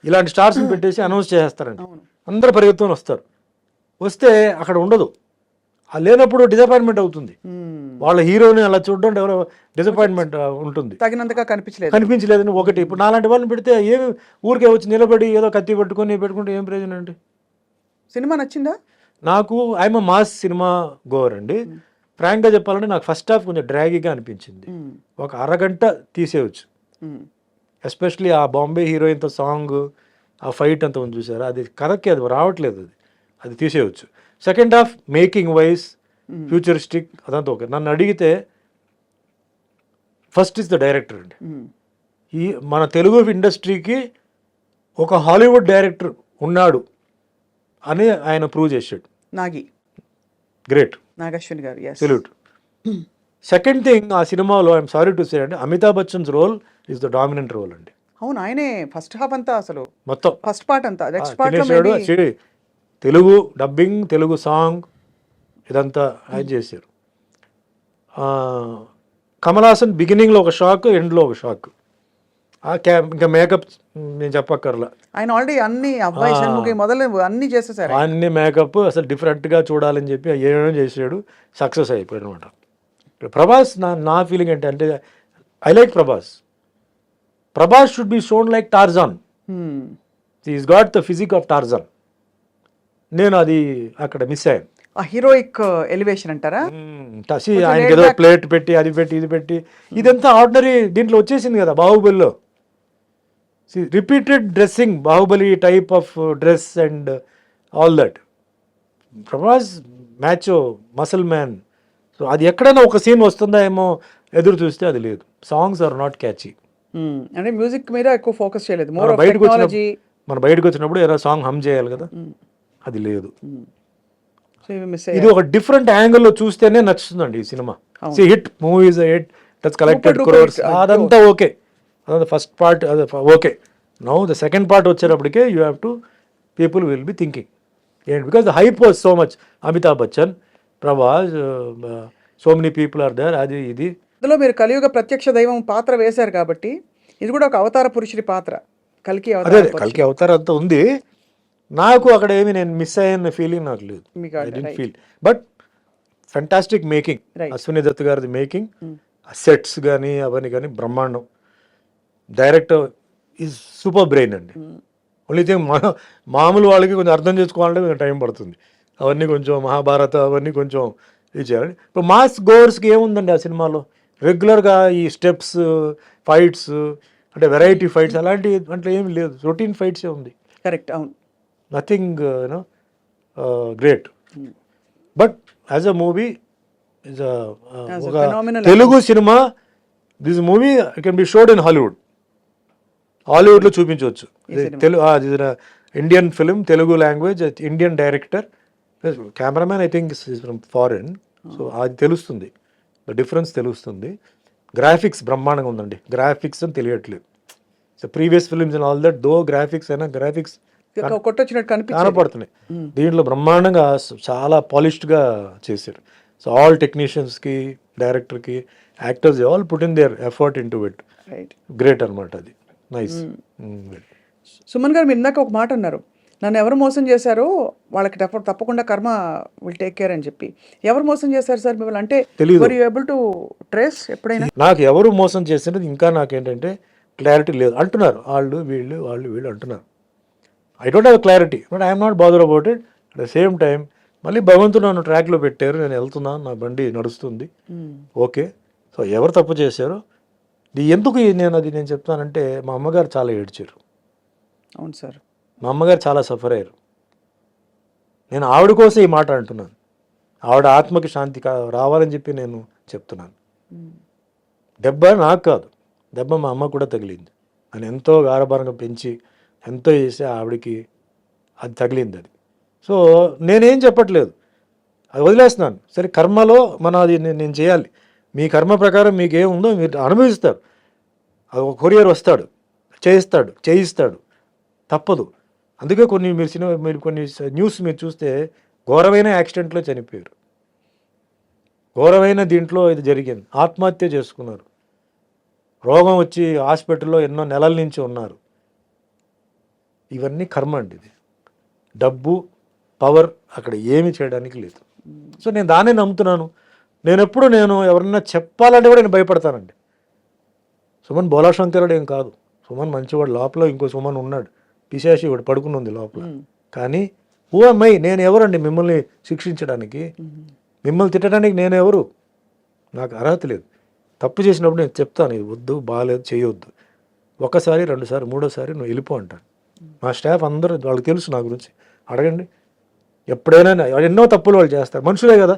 ఇలాంటి స్టార్స్ని పెట్టేసి అనౌన్స్ చేసేస్తారండి. అందరు పరిగెత్తుకొని వస్తారు, వస్తే అక్కడ ఉండదు. ఆ లేనప్పుడు డిసప్పాయింట్మెంట్ అవుతుంది. వాళ్ళ హీరోని అలా చూడడం ఎవరో డిసప్పాయింట్మెంట్ ఉంటుంది. తగినంతగా కనిపించలేదని ఒకటి. ఇప్పుడు నాలాంటి వాళ్ళని పెడితే ఏమి ఊరికే వచ్చి నిలబడి ఏదో కత్తి పెట్టుకుంటే ఏం ప్రయోజనం అండి? సినిమా నచ్చిందా నాకు? ఐఎమ్ మాస్ సినిమా గోవర్ అండి. ఫ్రాంక్గా చెప్పాలంటే నాకు ఫస్ట్ హాఫ్ కొంచెం డ్రాగీగా అనిపించింది. ఒక అరగంట తీసేయచ్చు. ఎస్పెషలీ ఆ బాంబే హీరోయిన్తో సాంగ్, ఆ ఫైట్ అంతా ఉంది చూసారా, అది కరెక్ట్, అది రావట్లేదు, అది తీసేయచ్చు. Second half making wise futuristic అదంతా ఓకే. నన్ను అడిగితే ఫస్ట్ ఇస్ ద డైరెక్టర్ అండి. ఈ మన తెలుగు ఇండస్ట్రీకి ఒక హాలీవుడ్ డైరెక్టర్ ఉన్నాడు అని ఆయన ప్రూవ్ చేశాడు. గ్రేట్ నాగశ్విన్ గారు, సెల్యూట్. సెకండ్ థింగ్, ఆ సినిమాలో ఐఎమ్ సారీ టు సే అండి, Amitabh Bachchan's role is the dominant role అండి. అవును, ఆయనే ఫస్ట్ హాఫ్ అంతా, అసలు మొత్తం ఫస్ట్ పార్ట్ అంతా, next part Telugu dubbing, Telugu song ఇదంతా ఆయన చేశారు. కమల్ హాసన్ బిగినింగ్లో ఒక షాక్, ఎండ్లో ఒక షాక్. ఇంకా మేకప్ నేను చెప్పక్కర్లా, ఆయన ఆల్రెడీ అన్ని అబ్బాయి షణ్ముఖి మొదలు అన్ని చేసేసారు. అన్ని మేకప్ అసలు డిఫరెంట్గా చూడాలని చెప్పి ఏమేమో చేసాడు, సక్సెస్ అయిపోయాడు అనమాట. ప్రభాస్ నా ఫీలింగ్ అంటే I like Prabhas should be shown like Tarzan. Is got the physique of Tarzan. నేను అది అక్కడ మిస్ అయ్యాను. ఆ హీరోయిక్ ఎలివేషన్ అంటారా? ఆయనకి ఏదో ప్లేట్ పెట్టి అది పెట్టి ఇది పెట్టి ఇదంతా ఆర్డినరీ దీంట్లో వచ్చేసింది కదా బాహుబలిలో. Repeated dressing, Baahubali type of dress and all that. Prabhas మ్యాచో muscle man. So అది ఎక్కడైనా ఒక సీన్ వస్తుందా ఏమో ఎదురు చూస్తే అది లేదు. Songs are not catchy. అంటే మ్యూజిక్ మీద ఎక్కువ ఫోకస్ చేయలేదు. మన బయటకు వచ్చినప్పుడు ఏదో సాంగ్ హమ్ చేయాలి కదా, అది లేదు. సో ఇవి మిస్ ఇది ఒక డిఫరెంట్ యాంగిల్లో చూస్తేనే నచ్చుతుందండి ఈ సినిమా. Hit movies hit that's collected crores అదంతా ఓకే, అదంతా ఫస్ట్ పార్ట్ అది okay. Now the second part వచ్చేటప్పటికే you have to people will be thinking ఏంటి, because the hype was so much. Amitabh Bachchan, Prabhas, so many people are there, అది ఇది. ఇందులో మీరు కలియుగ ప్రత్యక్ష దైవం పాత్ర వేశారు కాబట్టి ఇది కూడా ఒక అవతార పురుషుడి పాత్ర, కల్కి అదే అవతార పురుషుడు. కలికి అవతారం అంతా ఉంది. నాకు అక్కడ ఏమి నేను మిస్ అయ్యన్న ఫీలింగ్ నాకు లేదు, మీకు I didn't feel. But fantastic making, Right. Ashwini Dutt గారిది మేకింగ్, సెట్స్ కానీ అవన్నీ కానీ బ్రహ్మాండం. డైరెక్టర్ ఈజ్ సూపర్ బ్రెయిన్ అండి. ఓన్లీ థింగ్ మామూలు వాళ్ళకి కొంచెం అర్థం చేసుకోవాలంటే కొంచెం టైం పడుతుంది. అవన్నీ కొంచెం మహాభారత అవన్నీ కొంచెం ఇది చేయాలి. ఇప్పుడు మాస్ గోవర్స్కి ఏముందండి ఆ సినిమాలో, రెగ్యులర్గా ఈ స్టెప్స్ ఫైట్స్ అంటే వెరైటీ ఫైట్స్ అలాంటి అంటే ఏమి లేదు, రొటీన్ ఫైట్సే ఉంది. కరెక్ట్, అవును. Nothing you know great. But as a movie is As a ఒక phenomenal తెలుగు సినిమా, this movie can be showed in హాలీవుడ్లో చూపించవచ్చు. Telugu Indian film, Telugu language, Indian director, cameraman I think is from foreign. So అది తెలుస్తుంది, the difference తెలుస్తుంది. Graphics బ్రహ్మాండంగా ఉందండి, graphics అని తెలియట్లేదు. So previous films and all that though graphics అయినా గ్రాఫిక్స్ కొట్టొచ్చినట్టు కనిపించింది. కనపడుతున్నాయి. దీంట్లో బ్రహ్మాండంగా చాలా పాలిష్డ్గా చేశారు. సో ఆల్ టెక్నీషియన్స్కి, డైరెక్టర్కి, actors all put in there effort in to it. Right. Great అనమాట అది. నైస్. సుమన్ గారు, మీరు ఇందాక ఒక మాట అన్నారు, నన్ను ఎవరు మోసం చేశారో వాళ్ళకి తప్పకుండా కర్మ విల్ టేక్ కేర్ అని చెప్పి. ఎవరు మోసం చేశారు సార్ మిమ్మల్ని? అంటే తెలీదు. Were you able to trace ఎప్పుడైనా? నాకు ఎవరు మోసం చేసినది ఇంకా నాకేంటంటే క్లారిటీ లేదు. అంటున్నారు వాళ్ళు వీళ్ళు అంటున్నారు. I don't have clarity, but I'm not bother about it. At the same time మళ్ళీ భగవంతుడు నన్ను ట్రాక్లో పెట్టారు, నేను వెళ్తున్నాను, నా బండి నడుస్తుంది, ఓకే. సో ఎవరు తప్పు చేశారో ఎందుకు నేను చెప్తానంటే, మా అమ్మగారు చాలా ఏడ్చారు. అవును సార్. మా అమ్మగారు చాలా సఫర్ అయ్యారు. నేను ఆవిడ కోసం ఈ మాట అంటున్నాను. ఆవిడ ఆత్మకి శాంతి రావాలని చెప్పి నేను చెప్తున్నాను. దెబ్బ నాకు కాదు, దెబ్బ మా అమ్మ కూడా తగిలింది. నేను ఎంతో గారభారంగా పెంచి ఎంతో చేసి ఆవిడకి అది తగిలింది. అది సో నేనేం చెప్పట్లేదు, అది వదిలేస్తున్నాను. సరే కర్మలో అది నేను చేయాలి. మీ కర్మ ప్రకారం మీకు ఏముందో మీరు అనుభవిస్తారు. అది ఒక కొరియర్ వస్తాడు, చేయిస్తాడు, తప్పదు. అందుకే మీరు కొన్ని న్యూస్ మీరు చూస్తే ఘోరమైన యాక్సిడెంట్లో చనిపోయారు, ఘోరమైన దీంట్లో ఇది జరిగింది, ఆత్మహత్య చేసుకున్నారు, రోగం వచ్చి హాస్పిటల్లో ఎన్నో నెలల నుంచి ఉన్నారు. ఇవన్నీ కర్మ అండి. ఇది డబ్బు, పవర్ అక్కడ ఏమీ చేయడానికి లేదు. సో నేను దాన్నే నమ్ముతున్నాను. నేను ఎవరన్నా చెప్పాలంటే కూడా నేను భయపడతానండి. సుమన్ బోలాశంకరుడు ఏం కాదు, సుమన్ మంచివాడు. లోపల ఇంకో సుమన్ ఉన్నాడు, పిశాచి వాడు పడుకుని ఉంది లోపల. కానీ ఓ అమ్మాయి, నేను ఎవరండి మిమ్మల్ని శిక్షించడానికి, మిమ్మల్ని తిట్టడానికి నేను ఎవరు? నాకు అర్హత లేదు. తప్పు చేసినప్పుడు నేను చెప్తాను, ఇది వద్దు, బాగాలేదు, చేయొద్దు. ఒకసారి, రెండుసారి, మూడోసారి నువ్వు వెళ్ళిపో అంటాను. మా స్టాఫ్ అందరూ వాళ్ళకి తెలుసు నా గురించి, అడగండి. ఎప్పుడైనా ఎన్నో తప్పులు వాళ్ళు చేస్తారు, మనుషులే కదా,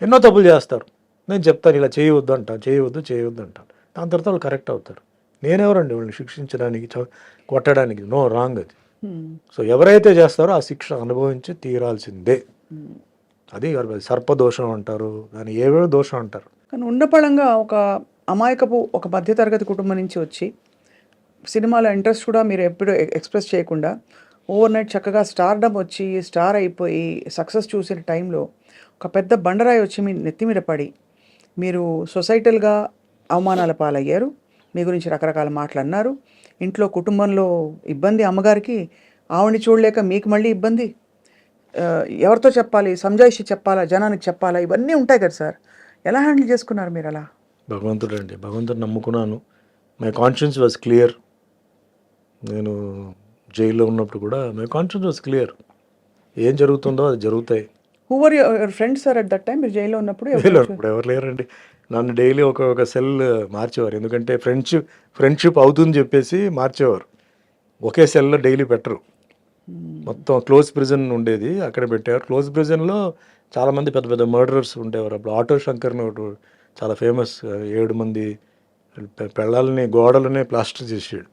ఎన్నో తప్పులు చేస్తారు. నేను చెప్తాను ఇలా చేయవద్దు అంటాను, చేయవద్దు అంటాను. దాని తర్వాత వాళ్ళు కరెక్ట్ అవుతారు. నేనెవరండి వాళ్ళని శిక్షించడానికి, కొట్టడానికి? నో, రాంగ్ అది. సో ఎవరైతే చేస్తారో ఆ శిక్ష అనుభవించి తీరాల్సిందే. అది సర్పదోషం అంటారు, దాన్ని ఏవేవో దోషం అంటారు. కానీ ఉండపళంగా ఒక అమాయకపు ఒక మధ్యతరగతి కుటుంబం నుంచి వచ్చి సినిమాలో ఇంట్రెస్ట్ కూడా మీరు ఎప్పుడు ఎక్స్ప్రెస్ చేయకుండా ఓవర్ నైట్ చక్కగా స్టార్డమ్ వచ్చి స్టార్ అయిపోయి సక్సెస్ చూసిన టైంలో ఒక పెద్ద బండరాయి వచ్చి మీ నెత్తి మీద పడి మీరు సొసైటల్గా అవమానాల పాలయ్యారు. మీ గురించి రకరకాల మాటలు అన్నారు. ఇంట్లో కుటుంబంలో ఇబ్బంది, అమ్మగారికి ఆవిడని చూడలేక మీకు మళ్ళీ ఇబ్బంది. ఎవరితో చెప్పాలి, సంజాయిషి చెప్పాలా, జనానికి చెప్పాలా, ఇవన్నీ ఉంటాయి కదా సార్. ఎలా హ్యాండిల్ చేసుకున్నారు మీరు అలా? భగవంతుడు నమ్ముకున్నాను. My conscience was clear. నేను జైల్లో ఉన్నప్పుడు కూడా మై కాన్షియన్స్ వాజ్ క్లియర్. ఏం జరుగుతుందో అది జరుగుతాయి. Who were your friends sir at that time? మీరు జైల్లో ఉన్నప్పుడు ఎవరు లేరండి. నన్ను డైలీ ఒక సెల్ మార్చేవారు, ఎందుకంటే ఫ్రెండ్షిప్ అవుతుందని చెప్పేసి మార్చేవారు. ఒకే సెల్లో డైలీ పెట్టరు, మొత్తం క్లోజ్ ప్రిజన్ ఉండేది, అక్కడ పెట్టారు. క్లోజ్ ప్రిజన్లో చాలామంది పెద్ద పెద్ద మర్డరర్స్ ఉండేవారు. అప్పుడు ఆటో శంకర్ని ఒకటి చాలా ఫేమస్, 7 మంది పెళ్ళాలని గోడలనే ప్లాస్టర్ చేసాడు,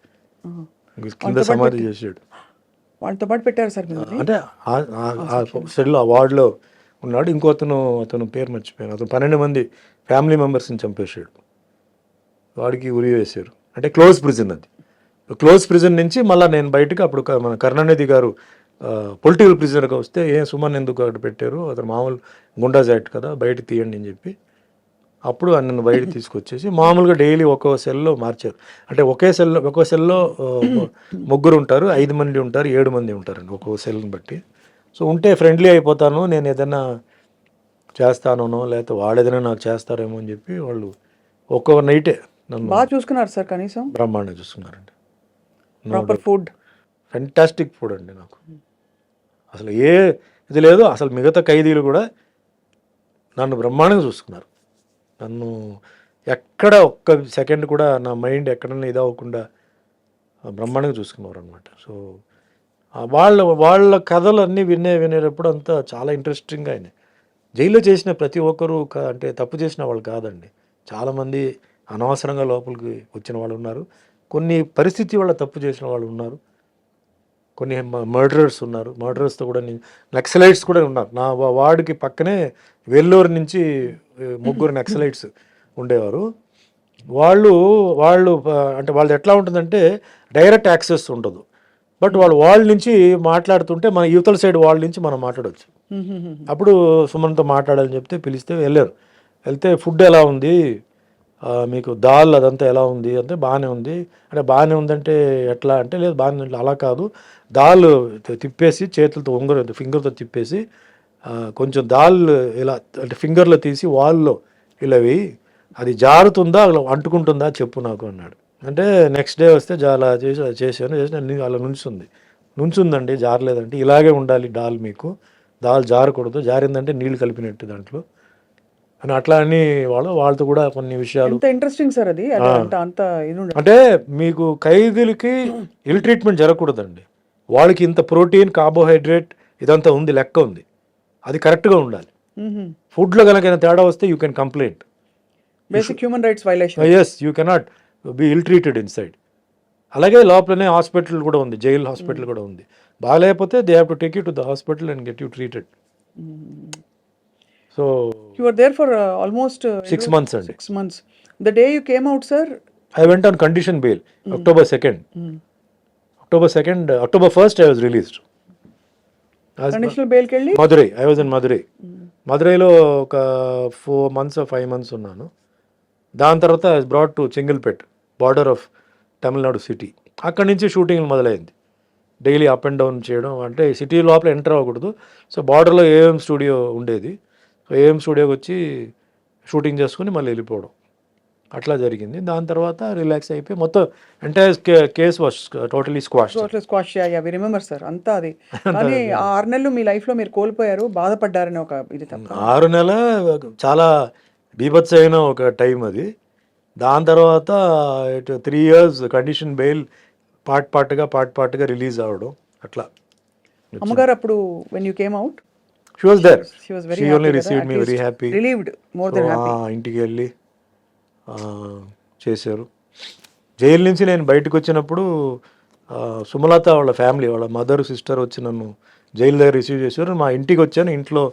కింద సమాధి చేసాడు. వాళ్ళతో పాటు పెట్టారు సార్? అంటే ఆ సెల్లో, ఆ వార్డులో ఉన్నాడు. అతను పేరు మర్చిపోయాను. అతను 12 మంది ఫ్యామిలీ మెంబర్స్ని చంపేశాడు. వాడికి ఉరి వేశారు. అంటే క్లోజ్ ప్రిజన్ అది. క్లోజ్ ప్రిజన్ నుంచి మళ్ళీ నేను బయటకు అప్పుడు మన కరుణానిధి గారు పొలిటికల్ ప్రిజనర్గా వస్తే సుమన్ ఎందుకు అక్కడ పెట్టారు, అతను మామూలు గుండాజ్ యాక్ట్ కదా, బయట తీయండి అని చెప్పి అప్పుడు నన్ను బయట తీసుకొచ్చేసి మామూలుగా డైలీ ఒక్కో సెల్లో మార్చారు. అంటే ఒక్కో సెల్లో ముగ్గురు ఉంటారు, 5 మంది ఉంటారు, 7 మంది ఉంటారండి ఒక్కో సెల్ని బట్టి. సో ఉంటే ఫ్రెండ్లీ అయిపోతాను, నేను ఏదైనా చేస్తానో లేకపోతే వాళ్ళు ఏదైనా నాకు చేస్తారేమో అని చెప్పి వాళ్ళు ఒక్కో నైటే నన్ను బాగా చూసుకున్నారు సార్, కనీసం బ్రహ్మాండంగా చూసుకున్నారండి. ప్రాపర్ ఫుడ్, ఫెంటాస్టిక్ ఫుడ్ అండి. నాకు అసలు ఇది లేదు. అసలు మిగతా ఖైదీలు కూడా నన్ను బ్రహ్మాండంగా చూసుకున్నారు. నన్ను ఎక్కడ ఒక్క సెకండ్ కూడా నా మైండ్ ఎక్కడన్నా ఇది అవ్వకుండా బ్రహ్మాండంగా చూసుకున్నారు అనమాట. సో వాళ్ళ కథలు అన్నీ వినేటప్పుడు అంతా చాలా ఇంట్రెస్టింగ్గా అయినాయి. జైల్లో చేసిన ప్రతి ఒక్కరూ అంటే తప్పు చేసిన వాళ్ళు కాదండి. చాలామంది అనవసరంగా లోపలికి వచ్చిన వాళ్ళు ఉన్నారు, కొన్ని పరిస్థితి వల్ల తప్పు చేసిన వాళ్ళు ఉన్నారు, కొన్ని మర్డరర్స్ ఉన్నారు. మర్డరర్స్తో కూడా నక్సలైట్స్ కూడా ఉన్నారు. నా వార్డుకి పక్కనే వెల్లూరు నుంచి 3 నక్సలైట్స్ ఉండేవారు. వాళ్ళు అంటే వాళ్ళది ఎట్లా ఉంటుందంటే డైరెక్ట్ యాక్సెస్ ఉండదు. బట్ వాళ్ళ నుంచి మాట్లాడుతుంటే మన యువతల సైడ్ వాళ్ళ నుంచి మనం మాట్లాడవచ్చు. అప్పుడు సుమన్తో మాట్లాడాలని చెప్తే పిలిస్తే వెళ్తే ఫుడ్ ఎలా ఉంది, మీకు దాల్ అదంతా ఎలా ఉంది అంటే బాగానే ఉంది. అంటే బాగానే ఉందంటే ఎట్లా అంటే లేదు బాగానే ఉంది. అలా కాదు, దాల్ తిప్పేసి చేతులతో ఫింగర్తో తిప్పేసి కొంచెం దాల్ ఇలా అంటే ఫింగర్లో తీసి వాల్లో ఇలా వేయి, అది జారుతుందా అలా అంటుకుంటుందా చెప్పు నాకు అన్నాడు. అంటే నెక్స్ట్ డే వస్తే అలా చేశాను అలా నుంచుందండి, జారలేదంటే ఇలాగే ఉండాలి దాల్, దాల్ జారకూడదు, జారిందంటే నీళ్లు కలిపినట్టు దాంట్లో అని అట్లా అని వాళ్ళతో కూడా కొన్ని విషయాలు. ఇంట్రెస్టింగ్ సార్ అది. అంటే మీకు ఖైదీలకి ఇల్ ట్రీట్మెంట్ జరగకూడదండి. వాళ్ళకి ఇంత ప్రోటీన్, కార్బోహైడ్రేట్ ఇదంతా ఉంది, లెక్క ఉంది, అది కరెక్ట్గా ఉండాలి. ఫుడ్లో కనుక తేడా వస్తే you can complaint. Basic human rights violation. Yes, you cannot be ill treated inside. అలాగే లోపలనే హాస్పిటల్ కూడా ఉంది, జైల్ హాస్పిటల్ కూడా ఉంది. బాగాలేకపోతే they have to take you to the hospital and get you treated. So you were there for almost 6 months అండి. 6 months. The day you came out, sir, I went on condition bail. October 2nd. October 1st I was released. Conditional bail కెళ్ళి Madurai. I was in Madurai. మధురైలో ఒక 4 months or 5 months ఉన్నాను. దాని తర్వాత I was brought to Chengalpet, border of Tamil Nadu city. అక్కడి నుంచి shooting మొదలైంది. Daily up and down చేయడం, అంటే సిటీ లోపల ఎంటర్ అవ్వకూడదు. సో బార్డర్లో ఏఎం స్టూడియో ఉండేది. సో ఏఎం స్టూడియోకి వచ్చి షూటింగ్ చేసుకుని మళ్ళీ వెళ్ళిపోవడం, అట్లా జరిగింది. దాని తర్వాత రిలాక్స్ అయిపోయి మొత్తం entire case was totally squash. We remember sir అంతా అది. కానీ ఆ 6 నెలలు మీ లైఫ్లో మీరు కోల్పోయారు, బాధపడ్డారని ఒక ఇది తప్ప. 6 నెలలు చాలా బీభత్సమైన ఒక టైం అది. దాని తర్వాత 3 years కండిషన్ బెయిల్, పార్ట్గా రిలీజ్ అవ్వడం అట్లా. అమ్మగారు అప్పుడు when you came out she was there. She was very She happy only కదా, received at me least very happy. relieved, more than happy. ఇంటికి వెళ్ళి చేశారు. జైలు నుంచి నేను బయటకు వచ్చినప్పుడు సుమలత వాళ్ళ ఫ్యామిలీ, వాళ్ళ మదర్, సిస్టర్ వచ్చి నన్ను జైలు దగ్గర రిసీవ్ చేశారు. మా ఇంటికి వచ్చాను. ఇంట్లో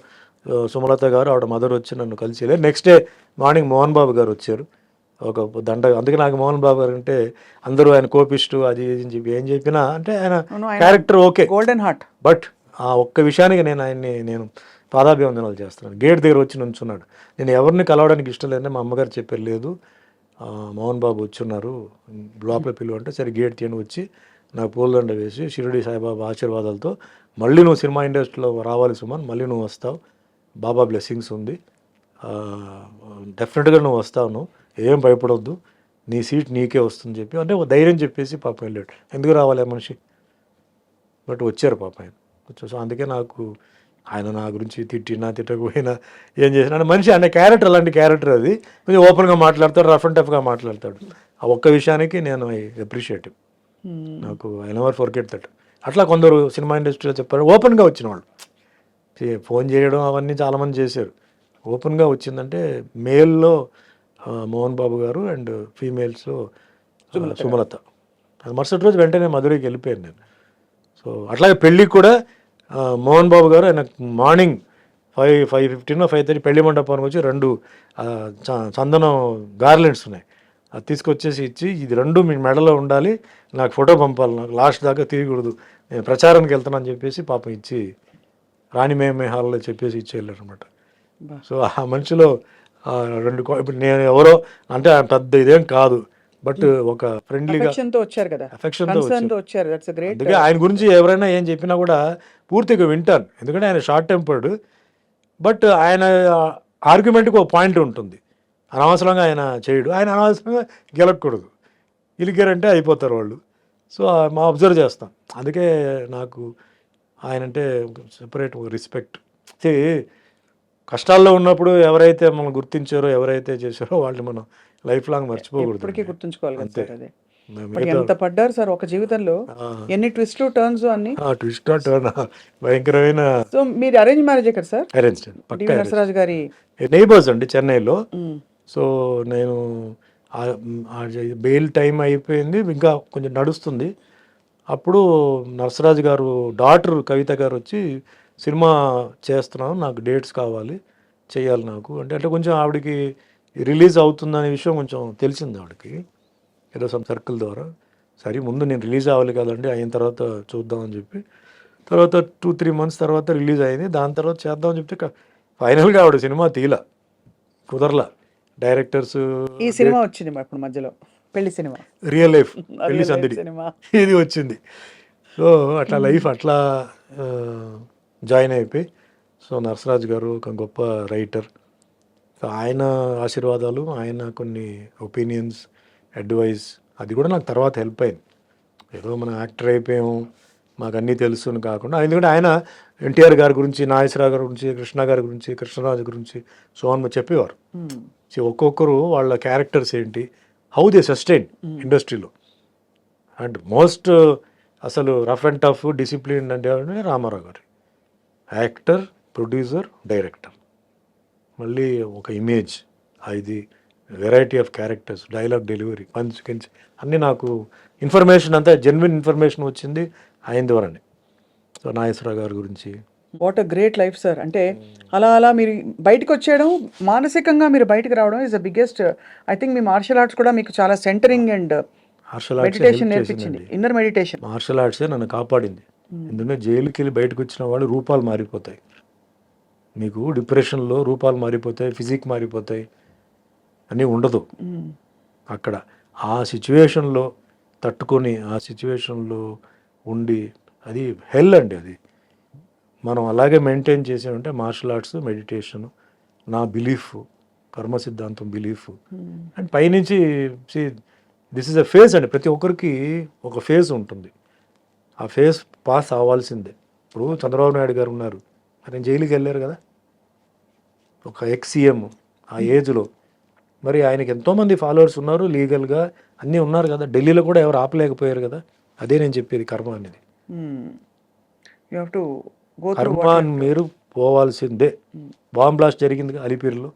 సుమలత గారు, ఆవిడ మదర్ వచ్చి నన్ను కలిసి వెళ్ళారు. Next day morning Mohan Babu గారు వచ్చారు, ఒక దండ. అందుకే నాకు మోహన్ బాబు గారు అంటే అందరూ ఆయన కోపిస్టు, అది అని చెప్పి ఏం చెప్పినా అంటే ఆయన character okay, golden heart. But ఆ ఒక్క విషయానికి నేను పాదాభివందనాలు చేస్తున్నాను. గేట్ దగ్గర వచ్చి నుంచున్నాడు. నేను ఎవరిని కలవడానికి ఇష్టం లేదని మా అమ్మగారు చెప్పారు. లేదు మోహన్ బాబు వచ్చున్నారు, లోపల పిలువ అంటే సరే గేట్ తీయని వచ్చి నాకు పూలదండ వేసి షిరిడి సాయిబాబా ఆశీర్వాదాలతో మళ్ళీ నువ్వు సినిమా ఇండస్ట్రీలో రావాలి సుమన్, మళ్ళీ నువ్వు వస్తావు, బాబా బ్లెస్సింగ్స్ ఉంది, డెఫినెట్గా నువ్వు వస్తావు, నువ్వు ఏం భయపడొద్దు, నీ సీట్ నీకే వస్తుంది చెప్పి అంటే ధైర్యం చెప్పేసి పాప వెళ్ళాడు. ఎందుకు రావాలి ఆ మనిషి, బట్ వచ్చారు పాప ఆయన. సో అందుకే నాకు ఆయన నా గురించి తిట్టకపోయినా ఏం చేసినా అంటే మనిషి అనే క్యారెక్టర్, అలాంటి క్యారెక్టర్ అది. కొంచెం ఓపెన్గా మాట్లాడతాడు, రఫ్ అండ్ టఫ్గా మాట్లాడతాడు. ఆ ఒక్క విషయానికి నేను అప్రిషియేట్, నాకు ఐ నెవర్ ఫర్గెట్ దట్. అట్లా కొందరు సినిమా ఇండస్ట్రీలో చెప్పారు, ఓపెన్గా వచ్చిన వాళ్ళు ఫోన్ చేయడం అవన్నీ చాలామంది చేశారు. ఓపెన్గా వచ్చిందంటే మేల్లో మోహన్ బాబు గారు అండ్ ఫీమేల్స్లో సుమలత. అది మరుసటి రోజు వెంటనే మధురైకి వెళ్ళిపోయాను నేను. సో అట్లాగే పెళ్ళికి కూడా మోహన్ బాబు గారు ఆయన మార్నింగ్ 5:15 5:30 పెళ్లి మండపానికి వచ్చి 2 చందనం గార్లెండ్స్ ఉన్నాయి, అది తీసుకొచ్చేసి ఇచ్చి, ఇది 2 మీ మెడలో ఉండాలి, నాకు ఫోటో పంపాలి, నాకు లాస్ట్ దాకా తీయకూడదు, నేను ప్రచారానికి వెళ్తానని చెప్పేసి పాపం ఇచ్చి రాణిమేమే హాల్లో చెప్పేసి ఇచ్చి వెళ్ళారు అనమాట. సో ఆ మనిషిలో 2 ఇప్పుడు నేను ఎవరో అంటే పెద్ద ఇదేం కాదు, బట్ ఒక ఫ్రెండ్లీగా తో వచ్చారు కదా, అఫెక్షన్తో వచ్చారు. That's great. అందుకే ఆయన గురించి ఎవరైనా ఏం చెప్పినా కూడా పూర్తిగా వింటాను, ఎందుకంటే ఆయన షార్ట్ టెంపర్డ్, బట్ ఆయన ఆర్గ్యుమెంట్కి ఒక పాయింట్ ఉంటుంది, అనవసరంగా ఆయన చేయడు, ఆయన అనవసరంగా గెలకూడదు, గెలికారంటే అయిపోతారు వాళ్ళు. సో మా అబ్జర్వ్ చేస్తాం, అందుకే నాకు ఆయన అంటే సెపరేట్ రెస్పెక్ట్. కష్టాల్లో ఉన్నప్పుడు ఎవరైతే మనం గుర్తించారో, ఎవరైతే చేశారో వాళ్ళని మనం లైఫ్ లాంగ్ మర్చిపోకూడదు, ఇప్పటికీ గుర్తుంచుకోవాలి కదా అంతే. సార్. అదే మరి ఎంత పడ్డారు సార్ ఒక జీవితంలో, ఎన్ని ట్విస్ట్లు టర్న్స్ అన్ని. ట్విస్ట్ టర్న్ భయంకరమైన. సో మీరు అరేంజ్ మ్యారేజ్ కదా సార్? అరేంజ్ డివి నరసరాజు గారి నైబర్స్ అండి చెన్నైలో. సో నేను బెయిల్ టైం అయిపోయింది, ఇంకా కొంచెం నడుస్తుంది, అప్పుడు నరసరాజు గారు డాటర్ కవిత గారు వచ్చి సినిమా చేస్తున్నాను, నాకు డేట్స్ కావాలి, చేయాలి నాకు అంటే కొంచెం ఆవిడకి రిలీజ్ అవుతుందనే విషయం కొంచెం తెలిసింది ఆవిడకి ఏదో సమ్ సర్కిల్ ద్వారా. సరే ముందు నేను రిలీజ్ అవ్వాలి కదండి, అయిన తర్వాత చూద్దామని చెప్పి, తర్వాత 2-3 months తర్వాత రిలీజ్ అయింది, దాని తర్వాత చేద్దామని చెప్తే ఫైనల్గా ఆవిడ సినిమా తీల, కుదరలా. డైరెక్టర్స్ ఈ సినిమా వచ్చింది అప్పుడు మధ్యలో, పెళ్లి సినిమా, రియల్ లైఫ్ పెళ్లి సందడి సినిమా ఇది వచ్చింది. సో అట్లా లైఫ్ అట్లా జాయిన్ అయిపోయి, సో నరసరాజు గారు ఒక గొప్ప రైటర్, సో ఆయన ఆశీర్వాదాలు, ఆయన కొన్ని ఒపీనియన్స్, అడ్వైస్, అది కూడా నాకు తర్వాత హెల్ప్ అయింది. ఏదో మనం యాక్టర్ అయిపోయాము మాకు అన్నీ తెలుసు అని కాకుండా, ఎందుకంటే ఆయన ఎన్టీఆర్ గారి గురించి, నాగేశ్వరరావు గారి గురించి, కృష్ణ గారి గురించి, కృష్ణరాజు గురించి సోహన్ చెప్పేవారు. సో ఒక్కొక్కరు వాళ్ళ క్యారెక్టర్స్ ఏంటి, హౌ దే సస్టైన్ ఇండస్ట్రీలో, అండ్ మోస్ట్ అసలు రఫ్ అండ్ టఫ్ డిసిప్లిన్ అంటే రామారావు గారు, యాక్టర్, ప్రొడ్యూసర్, డైరెక్టర్, మళ్ళీ ఒక ఇమేజ్, ఇది variety of characters, dialogue delivery, punch అన్నీ నాకు ఇన్ఫర్మేషన్ అంతా జెన్యున్ ఇన్ఫర్మేషన్ వచ్చింది ఆయన ద్వారానే. సో నాగేశ్వరరావు గారి గురించి. What a great life sir. అంటే అలా అలా మీరు బయటకు వచ్చేయడం, మానసికంగా మీరు బయటకు రావడం is the biggest. I think మీ మార్షల్ ఆర్ట్స్ కూడా మీకు చాలా సెంటరింగ్ అండ్ మార్షల్ మెడిటేషన్ నేర్పించింది, ఇన్నర్ మెడిటేషన్. మార్షల్ ఆర్ట్సే నన్ను కాపాడింది, ఎందుకంటే జైలుకి వెళ్ళి బయటకు వచ్చిన వాళ్ళు రూపాలు మారిపోతాయి, మీకు డిప్రెషన్లో రూపాలు మారిపోతాయి, ఫిజిక్ మారిపోతాయి, అన్నీ ఉండదు అక్కడ. ఆ సిచ్యువేషన్లో తట్టుకొని, ఆ సిచ్యువేషన్లో ఉండి, అది హెల్ అండి. అది మనం అలాగే మెయింటైన్ చేసామంటే మార్షల్ ఆర్ట్స్, మెడిటేషన్, నా బిలీఫ్, కర్మ సిద్ధాంతం బిలీఫ్, అండ్ పైనుంచి దిస్ ఇస్ అ ఫేజ్ అండి. ప్రతి ఒక్కరికి ఒక ఫేజ్ ఉంటుంది, ఆ ఫేజ్ పాస్ అవ్వాల్సిందే. ఇప్పుడు చంద్రబాబు నాయుడు గారు ఉన్నారు, ఆయన జైలుకి వెళ్ళారు కదా, ఒక ఎక్స్-సీఎం ఆ ఏజ్లో, మరి ఆయనకి ఎంతోమంది ఫాలోవర్స్ ఉన్నారు, లీగల్గా అన్నీ ఉన్నారు కదా, ఢిల్లీలో కూడా ఎవరు ఆపలేకపోయారు కదా. అదే నేను చెప్పేది, కర్మ అనేది. You have to go through. కర్మ మీరు పోవాల్సిందే. బాంబ్ బ్లాస్ట్ జరిగింది అలిపిరిలో,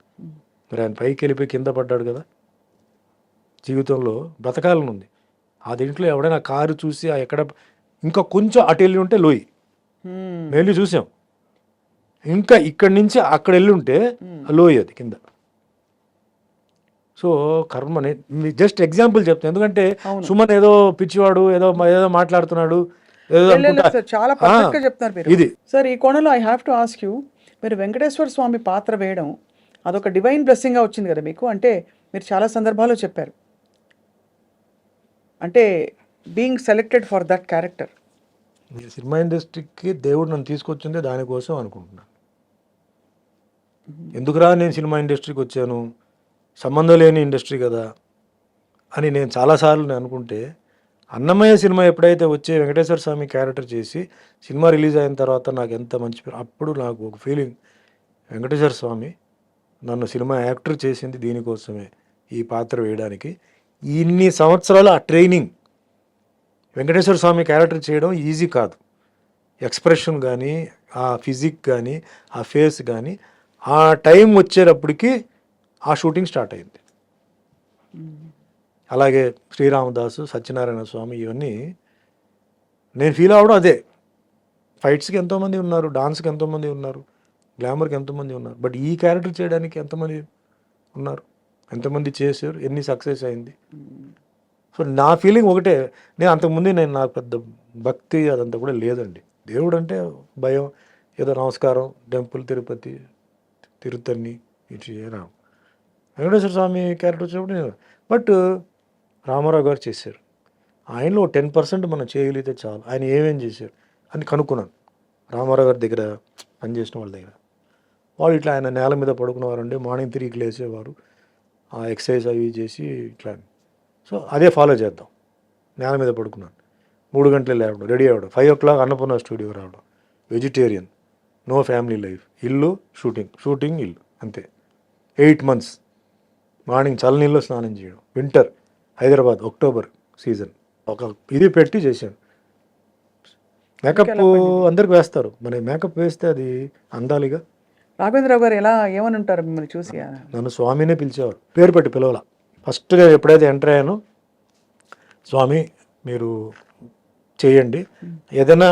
మరి ఆయన పైకి వెళ్ళిపోయి కింద పడ్డాడు కదా. జీవితంలో బ్రతకాలని ఉంది, ఆ దీంట్లో ఎవడైనా కారు చూసి ఎక్కడ ఇంకా కొంచెం అటు వెళ్ళి ఉంటే లోయి, వెళ్ళి చూసాం, ఇంకా ఇక్కడి నుంచి అక్కడ వెళ్ళి ఉంటే లోయి అది కింద. సో కర్మని జస్ట్ ఎగ్జాంపుల్ చెప్తాను, ఎందుకంటే సుమన్ ఏదో పిచ్చివాడు, ఏదో ఏదో మాట్లాడుతున్నాడు, చాలా పర్ఫెక్ట్ గా చెప్తున్నారు మీరు. ఇది సార్ ఈ కోణంలో I have to ask you, మీరు వెంకటేశ్వర స్వామి పాత్ర వేయడం అదొక డివైన్ బ్లెస్సింగ్ గా వచ్చింది కదా మీకు. అంటే మీరు చాలా సందర్భాల్లో చెప్పారు, అంటే being selected for that character. Cinema ఇండస్ట్రీకి దేవుడు నన్ను తీసుకొచ్చిందే దానికోసం అనుకుంటున్నాను. ఎందుకురా నేను సినిమా ఇండస్ట్రీకి వచ్చాను, సంబంధం లేని ఇండస్ట్రీ కదా అని నేను చాలాసార్లు నేను అనుకుంటే, అన్నమయ్య సినిమా ఎప్పుడైతే వచ్చి వెంకటేశ్వర స్వామి క్యారెక్టర్ చేసి సినిమా రిలీజ్ అయిన తర్వాత నాకు ఎంత మంచి పేరు, అప్పుడు నాకు ఒక ఫీలింగ్, వెంకటేశ్వర స్వామి నన్ను సినిమా యాక్టర్ చేసింది దీనికోసమే, ఈ పాత్ర వేయడానికి. ఇన్ని సంవత్సరాలు ఆ ట్రైనింగ్, వెంకటేశ్వర స్వామి క్యారెక్టర్ చేయడం ఈజీ కాదు. ఎక్స్ప్రెషన్ కానీ, ఆ ఫిజిక్ కానీ, ఆ ఫేస్ కానీ, ఆ టైం వచ్చేటప్పటికి ఆ షూటింగ్ స్టార్ట్ అయింది. అలాగే శ్రీరామదాసు, సత్యనారాయణ స్వామి, ఇవన్నీ నేను ఫీల్ అవ్వడం అదే. ఫైట్స్కి ఎంతోమంది ఉన్నారు, డాన్స్కి ఎంతోమంది ఉన్నారు, గ్లామర్కి ఎంతమంది ఉన్నారు, బట్ ఈ క్యారెక్టర్ చేయడానికి ఎంతమంది ఉన్నారు, ఎంతమంది చేశారు, ఎన్ని సక్సెస్ అయింది. సో నా ఫీలింగ్ ఒకటే, నేను అంతకుముందు నాకు పెద్ద భక్తి అదంతా కూడా లేదండి. దేవుడు అంటే భయం, ఏదో నమస్కారం, టెంపుల్ తిరుపతి, తిరుత్తని ఇటు రామ్, వెంకటేశ్వర స్వామి క్యారెక్టర్ వచ్చినప్పుడు నేను, బట్ రామారావు గారు చేశారు. ఆయనలో 10% మనం చేయగలిగితే చాలు. ఆయన ఏమేం చేశారు అని కనుక్కున్నాను రామారావు గారి దగ్గర పనిచేసిన వాళ్ళ దగ్గర. వాళ్ళు ఇట్లా ఆయన నేల మీద పడుకునేవారండి, మార్నింగ్ 3కి లేచేవారు, ఆ ఎక్సర్సైజ్ అవి చేసి ఇట్లా. సో అదే ఫాలో చేద్దాం. నేల మీద పడుకున్నాను, 3 గంటలు లేవడం, రెడీ అవ్వడం, 5 o'clock అన్నపూర్ణ స్టూడియో రావడం, వెజిటేరియన్, నో ఫ్యామిలీ లైఫ్, ఇల్లు షూటింగ్ ఇల్లు, అంతే. 8 months మార్నింగ్ చల్లనీళ్ళు స్నానం చేయడం, వింటర్ హైదరాబాద్ అక్టోబర్ సీజన్, ఒక ఇది పెట్టి చేశాను. మేకప్ అందరికి వేస్తారు, మరి మేకప్ వేస్తే అది అందాలిగా. రాఘవేంద్రరావు గారు ఎలా ఏమని ఉంటారు మిమ్మల్ని చూసి? నన్ను స్వామినే పిలిచేవారు, పేరు పెట్టి పిలవాల. ఫస్ట్గా ఎప్పుడైతే ఎంటర్ అయ్యానో, స్వామి మీరు చేయండి, ఏదైనా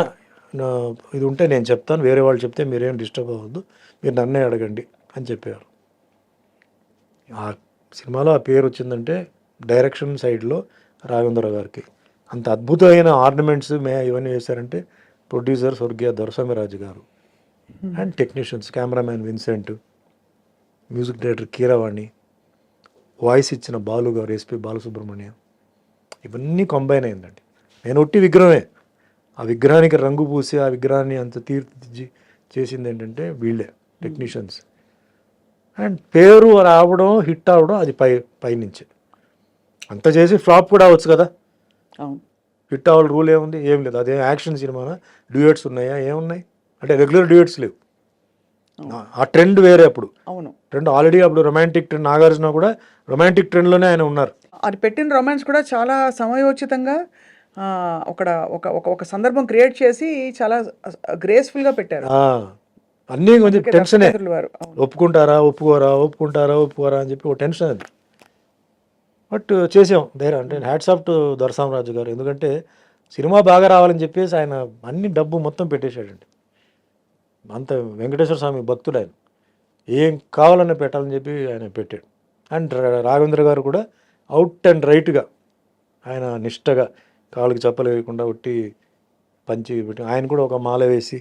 ఇది ఉంటే నేను చెప్తాను, వేరే వాళ్ళు చెప్తే మీరేం డిస్టర్బ్ అవ్వద్దు, మీరు నన్నే అడగండి అని చెప్పారు. ఆ సినిమాలో ఆ పేరు వచ్చిందంటే డైరెక్షన్ సైడ్లో రాఘవేంద్ర గారికి. అంత అద్భుతమైన ఆర్నమెంట్స్ ఇవన్నీ వేశారంటే ప్రొడ్యూసర్ స్వర్గీయ దొరస్వామిరాజు గారు, and technicians cameraman Vincent, music director Keeravani, voice ఇచ్చిన బాలు గారు, ఎస్పి బాలసుబ్రహ్మణ్యం, ఇవన్నీ కంబైన్ అయిందండి. నేను ఒట్టి విగ్రహమే, ఆ విగ్రహానికి రంగు పూసి ఆ విగ్రహాన్ని అంత తీర్చిదిద్ది చేసింది ఏంటంటే వీళ్ళే టెక్నీషియన్స్. అండ్ పేరు రావడం, హిట్ అవ్వడం అది పైనుంచి. అంత చేసి ఫ్లాప్ కూడా అవ్వచ్చు కదా, అవును. హిట్ అవ్వాలి రూల్ ఏముంది, ఏం లేదు. అదే యాక్షన్ సినిమానా, డ్యూయట్స్ ఉన్నాయా, ఏమున్నాయి అంటే రెగ్యులర్ డ్యూయట్స్ లేవు. ఆ ట్రెండ్ వేరే. అప్పుడు అవును, ట్రెండ్ ఆల్రెడీ, అప్పుడు రొమాంటిక్ ట్రెండ్, నాగార్జున కూడా రొమాంటిక్ ట్రెండ్లోనే ఆయన ఉన్నారు. అది పెట్టిన రొమాన్స్ కూడా చాలా సమయోచితంగా ఒక ఒక ఒక సందర్భం క్రియేట్ చేసి చాలా గ్రేస్ఫుల్గా పెట్టారు. అన్నీ కొంచెం టెన్షనే, దర్శకులు వారు. అవును. ఒప్పుకోరా అని చెప్పి ఒక టెన్షన్ అది. బట్ చేసాం ధైర్యం. అంటే హ్యాట్స్ ఆఫ్ టు దొరస్వామిరాజు గారు, ఎందుకంటే సినిమా బాగా రావాలని చెప్పేసి ఆయన అన్ని డబ్బు మొత్తం పెట్టేశాడండి. అంత వెంకటేశ్వర స్వామి భక్తుడు ఆయన, ఏం కావాలన్నా పెట్టాలని చెప్పి ఆయన పెట్టాడు. అండ్ రాఘవేంద్ర గారు కూడా అవుట్ అండ్ రైట్గా ఆయన నిష్టగా, కాళ్ళకి చెప్పలు వేయకుండా ఒట్టి పంచి పెట్టి, ఆయన కూడా ఒక మాల వేసి